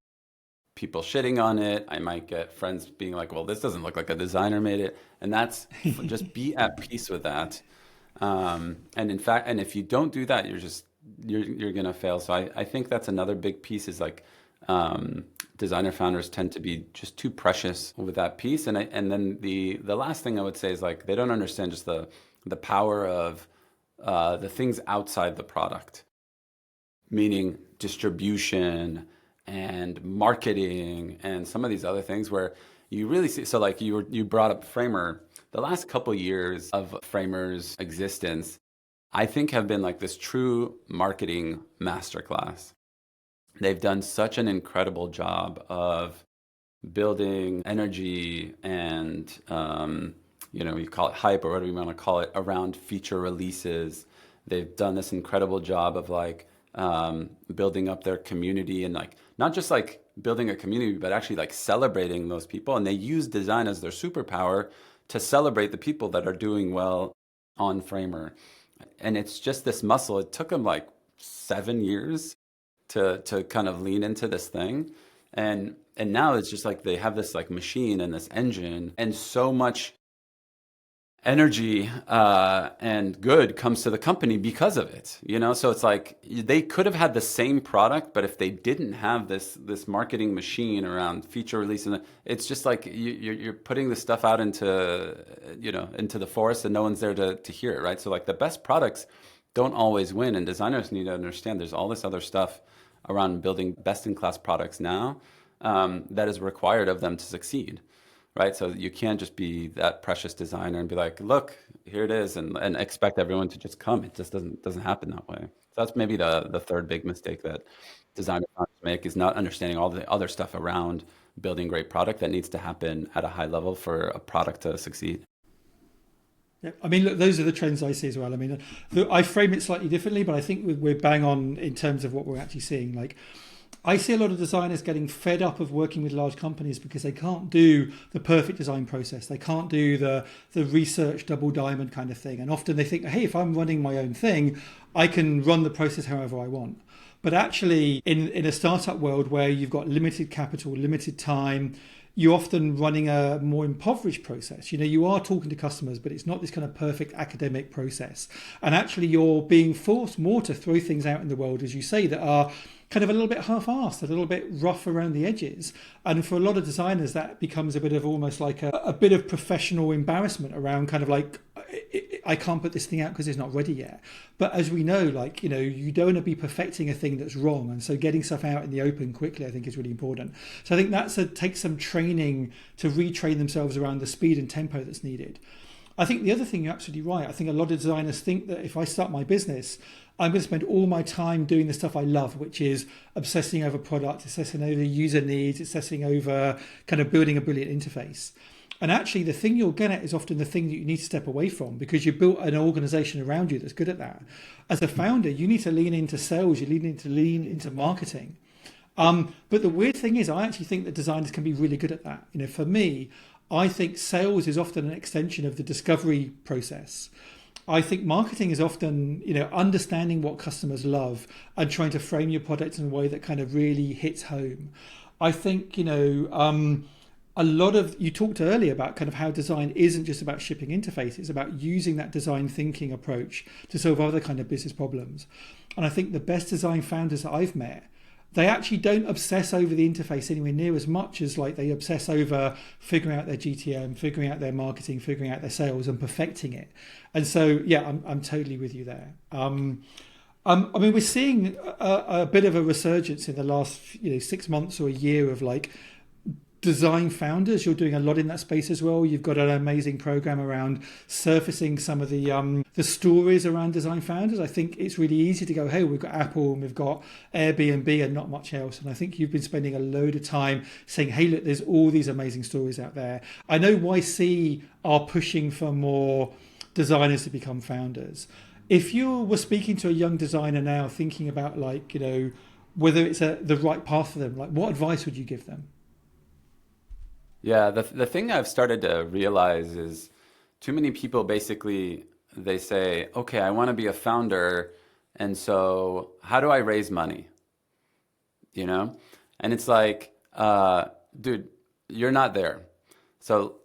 people shitting on it. I might get friends being like, well, this doesn't look like a designer made it. And that's just be at peace with that. And in fact, and if you don't do that, you're gonna fail. So I think that's another big piece is like designer founders tend to be just too precious with that piece. And then the last thing I would say is like they don't understand just the power of the things outside the product, meaning distribution and marketing and some of these other things where you really see. So like you brought up Framer. The last couple years of Framer's existence, I think have been like this true marketing masterclass. They've done such an incredible job of building energy and you call it hype or whatever you want to call it around feature releases. They've done this incredible job of like building up their community and like not just like building a community, but actually like celebrating those people. And they use design as their superpower to celebrate the people that are doing well on Framer. And it's just this muscle. It took them like 7 years to kind of lean into this thing. And now it's just like they have this like machine and this engine and so much energy and good comes to the company because of it, so it's like they could have had the same product, but if they didn't have this marketing machine around feature release, and it's just like you're putting this stuff out into the forest and no one's there to hear it, right? So like the best products don't always win, and designers need to understand there's all this other stuff around building best in class products now that is required of them to succeed. Right, so you can't just be that precious designer and be like, "Look, here it is," and expect everyone to just come. It just doesn't happen that way. So that's maybe the third big mistake that designers make is not understanding all the other stuff around building great product that needs to happen at a high level for a product to succeed. Yeah, I mean, look, those are the trends I see as well. I mean, I frame it slightly differently, but I think we're bang on in terms of what we're actually seeing. Like, I see a lot of designers getting fed up of working with large companies because they can't do the perfect design process. They can't do the research double diamond kind of thing. And often they think, hey, if I'm running my own thing, I can run the process however I want. But actually, in a startup world where you've got limited capital, limited time, you're often running a more impoverished process. You are talking to customers, but it's not this kind of perfect academic process. And actually, you're being forced more to throw things out in the world, as you say, that are kind of a little bit half-assed, a little bit rough around the edges. And for a lot of designers, that becomes a bit of almost like a bit of professional embarrassment around kind of like, I can't put this thing out because it's not ready yet. But as we know, like, you don't want to be perfecting a thing that's wrong. And so getting stuff out in the open quickly, I think, is really important. So I think takes some training to retrain themselves around the speed and tempo that's needed. I think the other thing, you're absolutely right. I think a lot of designers think that if I start my business, I'm going to spend all my time doing the stuff I love, which is obsessing over product, obsessing over user needs, obsessing over kind of building a brilliant interface. And actually, the thing you'll get at is often the thing that you need to step away from because you built an organization around you that's good at that. As a founder, you need to lean into sales, you lean into marketing. But the weird thing is, I actually think that designers can be really good at that. For me, I think sales is often an extension of the discovery process. I think marketing is often, understanding what customers love and trying to frame your product in a way that kind of really hits home. I think, a lot of, you talked earlier about kind of how design isn't just about shipping interface, it's about using that design thinking approach to solve other kind of business problems. And I think the best design founders that I've met, they actually don't obsess over the interface anywhere near as much as like they obsess over figuring out their GTM, figuring out their marketing, figuring out their sales and perfecting it. And so, yeah, I'm totally with you there. I mean, we're seeing a bit of a resurgence in the last 6 months or a year of like design founders. You're doing a lot in that space as well. You've got an amazing program around surfacing some of the stories around design founders. I think it's really easy to go, hey, we've got Apple and we've got Airbnb and not much else. And I think you've been spending a load of time saying, hey, look, there's all these amazing stories out there. I know YC are pushing for more designers to become founders. If you were speaking to a young designer now thinking about like, whether it's the right path for them, like what advice would you give them? Yeah, the thing I've started to realize is too many people basically they say, okay, I want to be a founder, and so how do I raise money? And it's like, dude, you're not there. So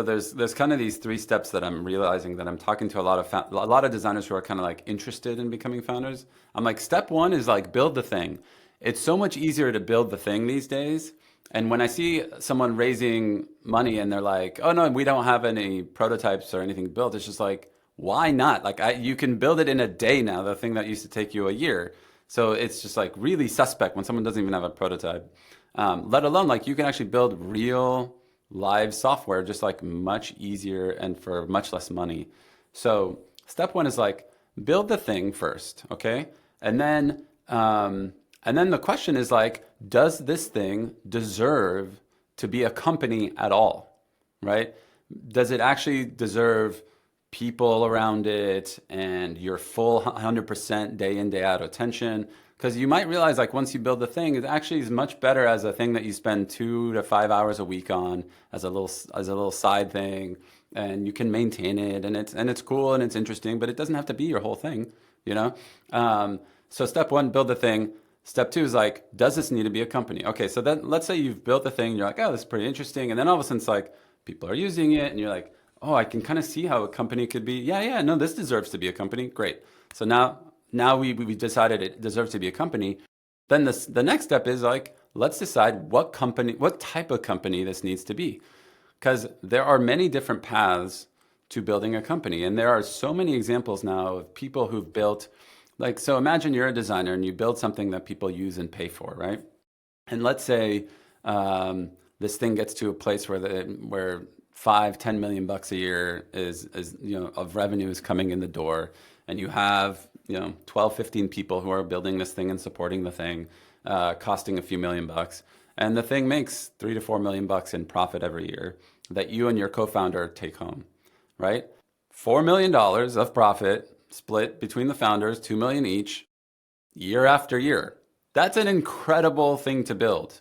there's kind of these three steps that I'm realizing that I'm talking to a lot of designers who are kind of like interested in becoming founders. I'm like, step one is like build the thing. It's so much easier to build the thing these days. And when I see someone raising money and they're like, "Oh no, we don't have any prototypes or anything built," it's just like, why not? Like you can build it in a day now, the thing that used to take you a year. So it's just like really suspect when someone doesn't even have a prototype. Let alone like you can actually build real live software just like much easier and for much less money. So step one is like build the thing first, okay? And then the question is like, does this thing deserve to be a company at all, right? Does it actually deserve people around it and your full 100% day in, day out attention? Because you might realize like once you build the thing, it actually is much better as a thing that you spend 2 to 5 hours a week on as a little side thing, and you can maintain it, and it's cool and it's interesting, but it doesn't have to be your whole thing, you know? So step one, build the thing. Step two is like, does this need to be a company? Okay, so then let's say you've built the thing, you're like, oh, this is pretty interesting, and then all of a sudden it's like people are using it, and you're like, oh, I can kind of see how a company could be. Yeah, no, this deserves to be a company. Great. So now we decided it deserves to be a company. Then the next step is like, let's decide what type of company this needs to be. Because there are many different paths to building a company. And there are so many examples now of people who've built, like, so imagine you're a designer and you build something that people use and pay for, right? And let's say this thing gets to a place where 5-10 million bucks a year is of revenue is coming in the door, and you have 12-15 people who are building this thing and supporting the thing, costing a few $1,000,000, and the thing makes 3 to 4 million bucks in profit every year that you and your co-founder take home, right? $4 million of profit split between the founders, 2 million each, year after year. That's an incredible thing to build,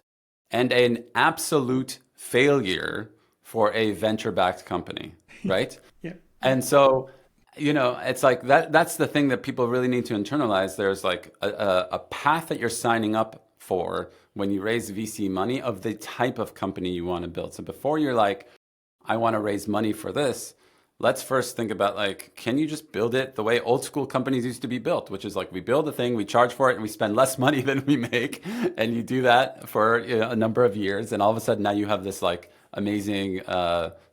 and an absolute failure for a venture-backed company, right? Yeah. And so, it's like that's the thing that people really need to internalize. There's like a path that you're signing up for when you raise VC money of the type of company you want to build. So before you're like, I want to raise money for this, let's first think about like, can you just build it the way old school companies used to be built, which is like we build a thing, we charge for it, and we spend less money than we make. And you do that for a number of years. And all of a sudden now you have this like amazing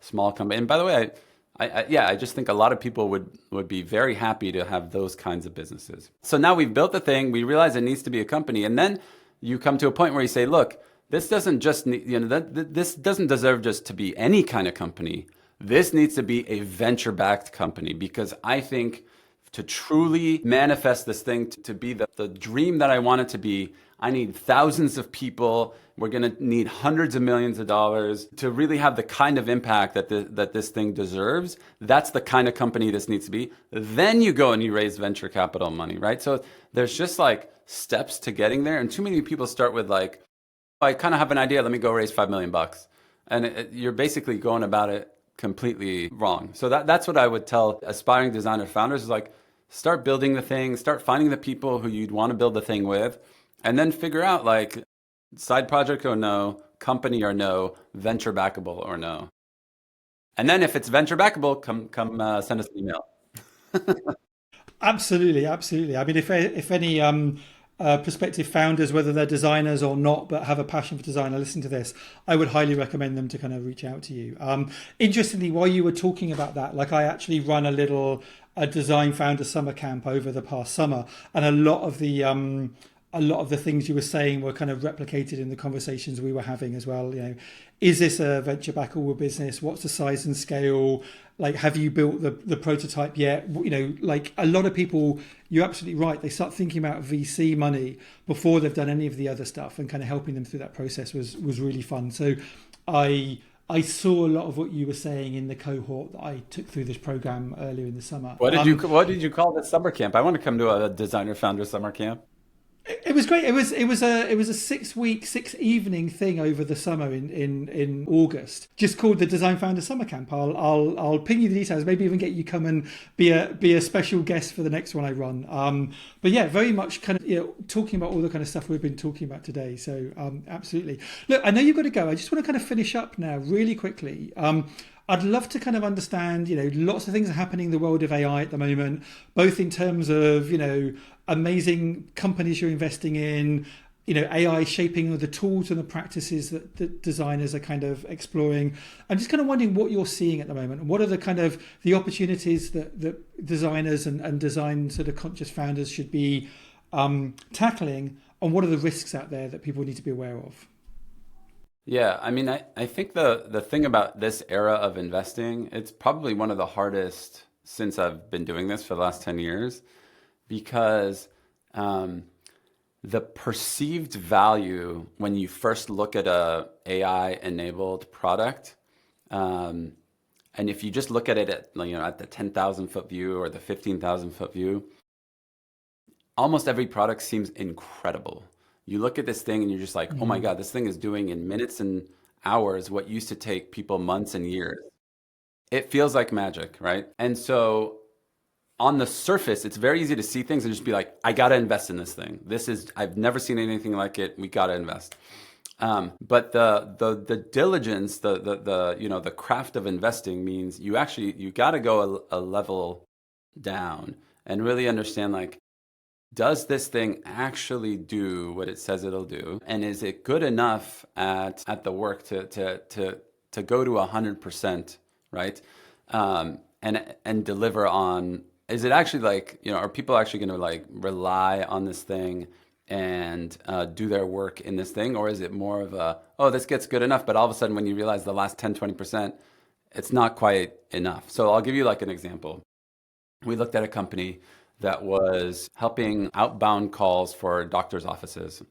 small company. And by the way, I just think a lot of people would be very happy to have those kinds of businesses. So now we've built the thing, we realize it needs to be a company, and then you come to a point where you say, look, this doesn't just need, this doesn't deserve just to be any kind of company. This needs to be a venture-backed company, because I think to truly manifest this thing to be the dream that I want it to be, I need thousands of people. We're going to need hundreds of millions of dollars to really have the kind of impact that this thing deserves. That's the kind of company this needs to be. Then you go and you raise venture capital money, right? So there's just like steps to getting there. And too many people start with like, I kind of have an idea. Let me go raise 5 million bucks. And you're basically going about it completely wrong. So that's what I would tell aspiring designer founders is like, start building the thing, start finding the people who you'd want to build the thing with, and then figure out like side project or no, company or no, venture backable or no. And then if it's venture backable, come send us an email. Absolutely, absolutely. I mean, if any prospective founders, whether they're designers or not, but have a passion for design, listen to this, I would highly recommend them to kind of reach out to you. Interestingly, while you were talking about that, like I actually run a design founder summer camp over the past summer, and a lot of the things you were saying were kind of replicated in the conversations we were having as well. Is this a venture backable business? What's the size and scale? Like, have you built the prototype yet? Like a lot of people, you're absolutely right. They start thinking about VC money before they've done any of the other stuff, and kind of helping them through that process was really fun. So I saw a lot of what you were saying in the cohort that I took through this program earlier in the summer. What did you call this summer camp? I want to come to a designer founder summer camp. It was great. It was a 6 week, 6 evening thing over the summer in August, just called the Design Founder Summer Camp. I'll ping you the details. Maybe even get you come and be a special guest for the next one I run. But yeah, very much kind of talking about all the kind of stuff we've been talking about today. So absolutely. Look, I know you've got to go. I just want to kind of finish up now really quickly. I'd love to kind of understand, lots of things are happening in the world of AI at the moment, both in terms of, amazing companies you're investing in, AI shaping the tools and the practices that designers are kind of exploring. I'm just kind of wondering what you're seeing at the moment, and what are the kind of the opportunities that designers and design sort of conscious founders should be tackling, and what are the risks out there that people need to be aware of? Yeah, I mean, I think the thing about this era of investing, it's probably one of the hardest since I've been doing this for the last 10 years, because the perceived value when you first look at a AI-enabled product, and if you just look at it at the 10,000 foot view or the 15,000 foot view, almost every product seems incredible. You look at this thing and you're just like, oh my God, this thing is doing in minutes and hours what used to take people months and years. It feels like magic, right? And so on the surface, it's very easy to see things and just be like, I gotta invest in this thing. I've never seen anything like it. We gotta invest. But the diligence, the craft of investing means you gotta go a level down and really understand, like, does this thing actually do what it says it'll do? And is it good enough at the work to go to 100%, right? And deliver on, is it actually like, are people actually going to like rely on this thing and do their work in this thing? Or is it more of oh, this gets good enough, but all of a sudden when you realize the last 10, 20%, it's not quite enough. So I'll give you like an example. We looked at a company that was helping outbound calls for doctors' offices.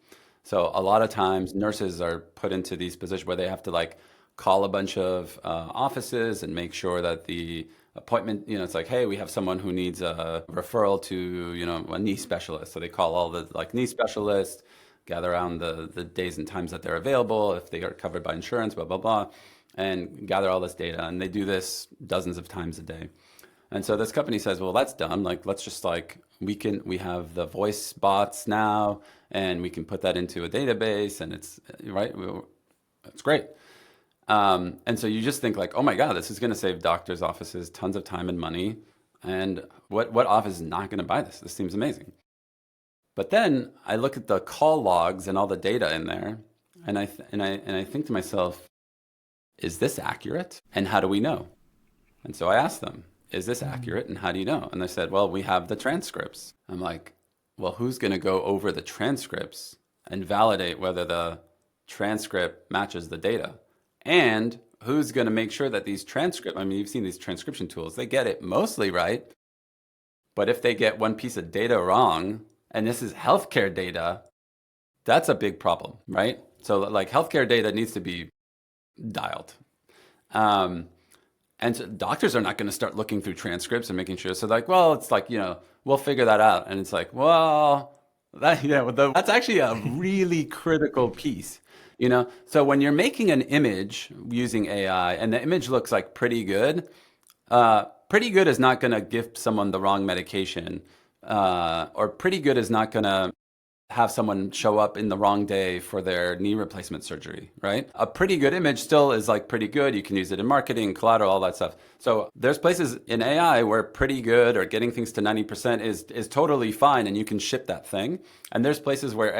So a lot of times nurses are put into these positions where they have to like call a bunch of offices and make sure that the appointment, it's like, hey, we have someone who needs a referral to, a knee specialist. So they call all the like knee specialists, gather around the days and times that they're available, if they are covered by insurance, blah, blah, blah, and gather all this data. And they do this dozens of times a day. And so this company says, well, that's dumb. Like, let's just like, we have the voice bots now, and we can put that into a database, and it's right. It's great. And so you just think like, oh my God, this is going to save doctors' offices tons of time and money. And what office is not going to buy this? This seems amazing. But then I look at the call logs and all the data in there, and I think to myself, is this accurate? And how do we know? And so I asked them, is this accurate? And how do you know? And they said, well, we have the transcripts. I'm like, well, who's going to go over the transcripts and validate whether the transcript matches the data? And who's going to make sure that these transcripts, I mean, you've seen these transcription tools, they get it mostly right. But if they get one piece of data wrong, and this is healthcare data, that's a big problem, right? So like healthcare data needs to be dialed. And so doctors are not going to start looking through transcripts and making sure. So like, well, it's like, we'll figure that out. And it's like, well, that's actually a really critical piece, So when you're making an image using AI and the image looks like pretty good is not going to give someone the wrong medication, or pretty good is not going to have someone show up in the wrong day for their knee replacement surgery, right? A pretty good image still is like pretty good. You can use it in marketing, collateral, all that stuff. So there's places in AI where pretty good or getting things to 90% is totally fine, and you can ship that thing. And there's places where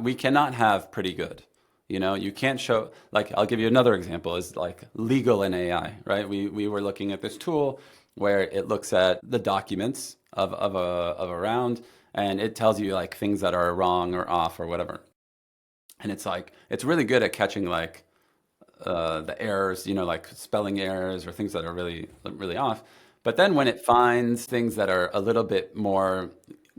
we cannot have pretty good. You can't show, like, I'll give you another example, is like legal in AI, right? We were looking at this tool where it looks at the documents of a round, and it tells you like things that are wrong or off or whatever. And it's like, it's really good at catching like the errors, like spelling errors or things that are really, really off. But then when it finds things that are a little bit more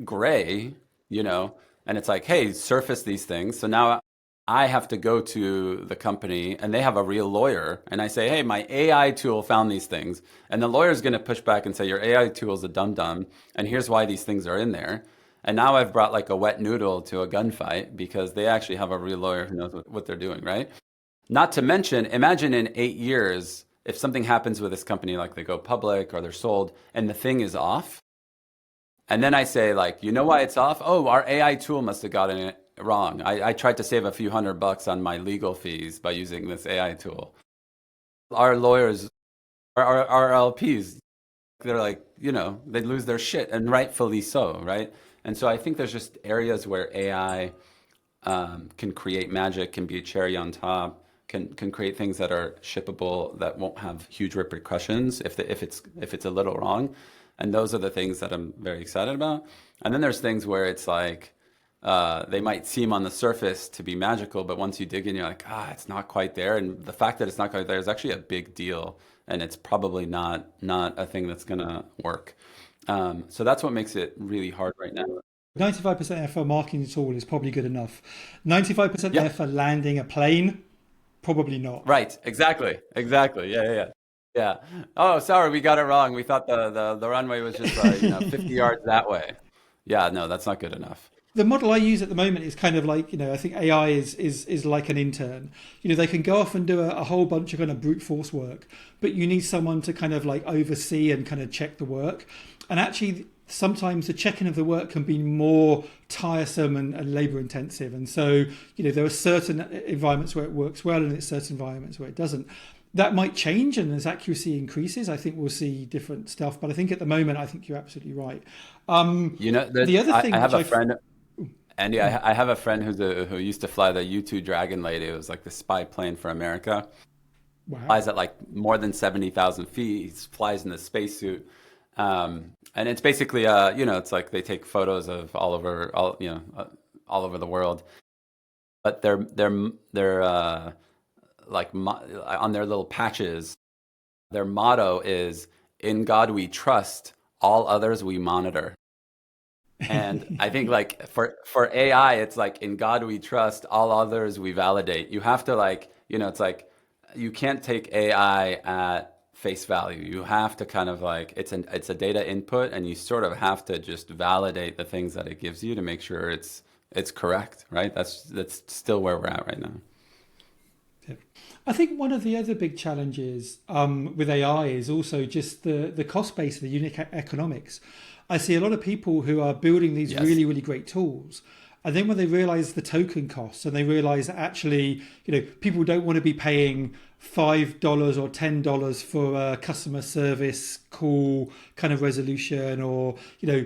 gray, and it's like, hey, surface these things. So now I have to go to the company and they have a real lawyer, and I say, hey, my AI tool found these things. And the lawyer's going to push back and say, your AI tool is a dum-dum, and here's why these things are in there. And now I've brought like a wet noodle to a gunfight because they actually have a real lawyer who knows what they're doing, right? Not to mention, imagine in 8 years, if something happens with this company, like they go public or they're sold and the thing is off. And then I say, like, you know why it's off? Oh, our AI tool must have gotten it wrong. I tried to save a few $100 on my legal fees by using this AI tool. Our lawyers, our LPs, they're like, they lose their shit, and rightfully so, right? And so I think there's just areas where AI can create magic, can be a cherry on top, can create things that are shippable that won't have huge repercussions if it's a little wrong. And those are the things that I'm very excited about. And then there's things where it's like they might seem on the surface to be magical, but once you dig in, you're like, it's not quite there. And the fact that it's not quite there is actually a big deal, and it's probably not a thing that's gonna work. So that's what makes it really hard right now. 95% there for a marketing tool is probably good enough. 95% there Yep. for landing a plane, probably not. Right. Exactly. Exactly. Yeah. Yeah. Yeah. Yeah. Oh, sorry, we got it wrong. We thought the runway was just 50 yards that way. Yeah. No, that's not good enough. The model I use at the moment is kind of like, I think AI is like an intern. They can go off and do a whole bunch of kind of brute force work, but you need someone to kind of like oversee and kind of check the work. And actually, sometimes the checking of the work can be more tiresome and labor intensive. And so, there are certain environments where it works well and there's certain environments where it doesn't. That might change, and as accuracy increases, I think we'll see different stuff. But I think at the moment, I think you're absolutely right. The other thing I have which a friend, Andy. I have a friend who used to fly the U-2 Dragon Lady. It was like the spy plane for America. wow. Flies at like more than 70,000 feet. He flies in the spacesuit. And it's basically, it's like they take photos of all over the world. But they're on their little patches, their motto is "In God we trust, all others we monitor." And I think like for AI, it's like "In God we trust, all others we validate." You have to it's like you can't take AI at face value. You have to kind of like it's a data input, and you sort of have to just validate the things that it gives you to make sure it's correct, right? That's still where we're at right now. I think one of the other big challenges with AI is also just the cost base, the unit economics. I see a lot of people who are building these Yes. really, really great tools. And then when they realize the token costs and they realize that actually, people don't want to be paying $5 or $10 for a customer service call kind of resolution, or, you know,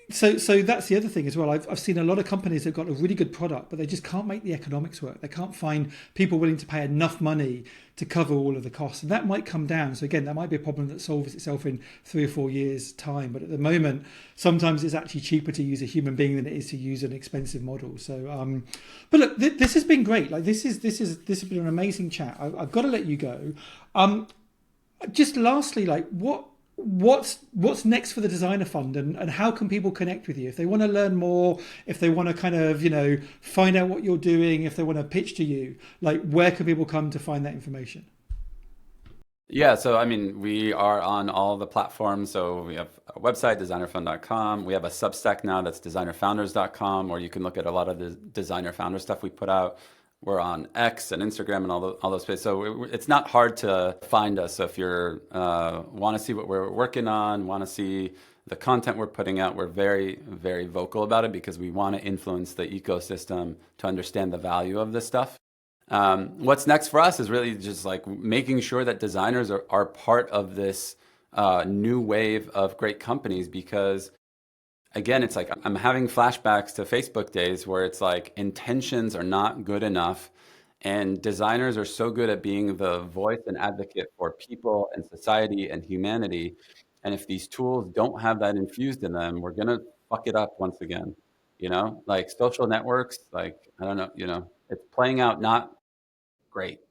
so that's the other thing as well. I've seen a lot of companies that have got a really good product, but they just can't make the economics work. They can't find people willing to pay enough money to cover all of the costs, and that might come down. So again, that might be a problem that solves itself in 3 or 4 years' time. But at the moment, sometimes it's actually cheaper to use a human being than it is to use an expensive model. So, but look, this has been great. Like this has been an amazing chat. I've got to let you go. Just lastly, like what's next for the Designer Fund, and how can people connect with you if they want to learn more, if they want to kind of find out what you're doing, if they want to pitch to you, like where can people come to find that information? Yeah, so I mean, we are on all the platforms. So we have a website, designerfund.com. We have a Substack now that's designerfounders.com, where you can look at a lot of the designer founder stuff we put out. We're on X and Instagram and all those places. So it's not hard to find us. So if you're want to see what we're working on, want to see the content we're putting out, we're very, very vocal about it because we want to influence the ecosystem to understand the value of this stuff. What's next for us is really just like making sure that designers are part of this new wave of great companies, because again, it's like I'm having flashbacks to Facebook days where it's like intentions are not good enough, and designers are so good at being the voice and advocate for people and society and humanity. And if these tools don't have that infused in them, we're gonna fuck it up once again. Like social networks, like I don't know, it's playing out not great,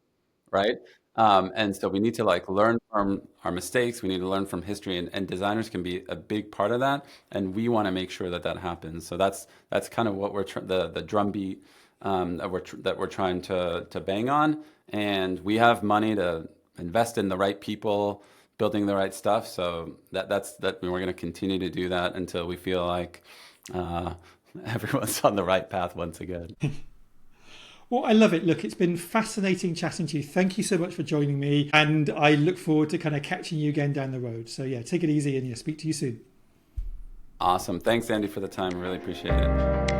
right? And so we need to like learn from our mistakes. We need to learn from history, and designers can be a big part of that. And we want to make sure that that happens. So that's kind of what the drumbeat that we're trying to bang on. And we have money to invest in the right people, building the right stuff. So that's we're going to continue to do that until we feel like everyone's on the right path once again. Well, I love it. Look, it's been fascinating chatting to you. Thank you so much for joining me. And I look forward to kind of catching you again down the road. So yeah, take it easy and speak to you soon. Awesome. Thanks, Andy, for the time. Really appreciate it.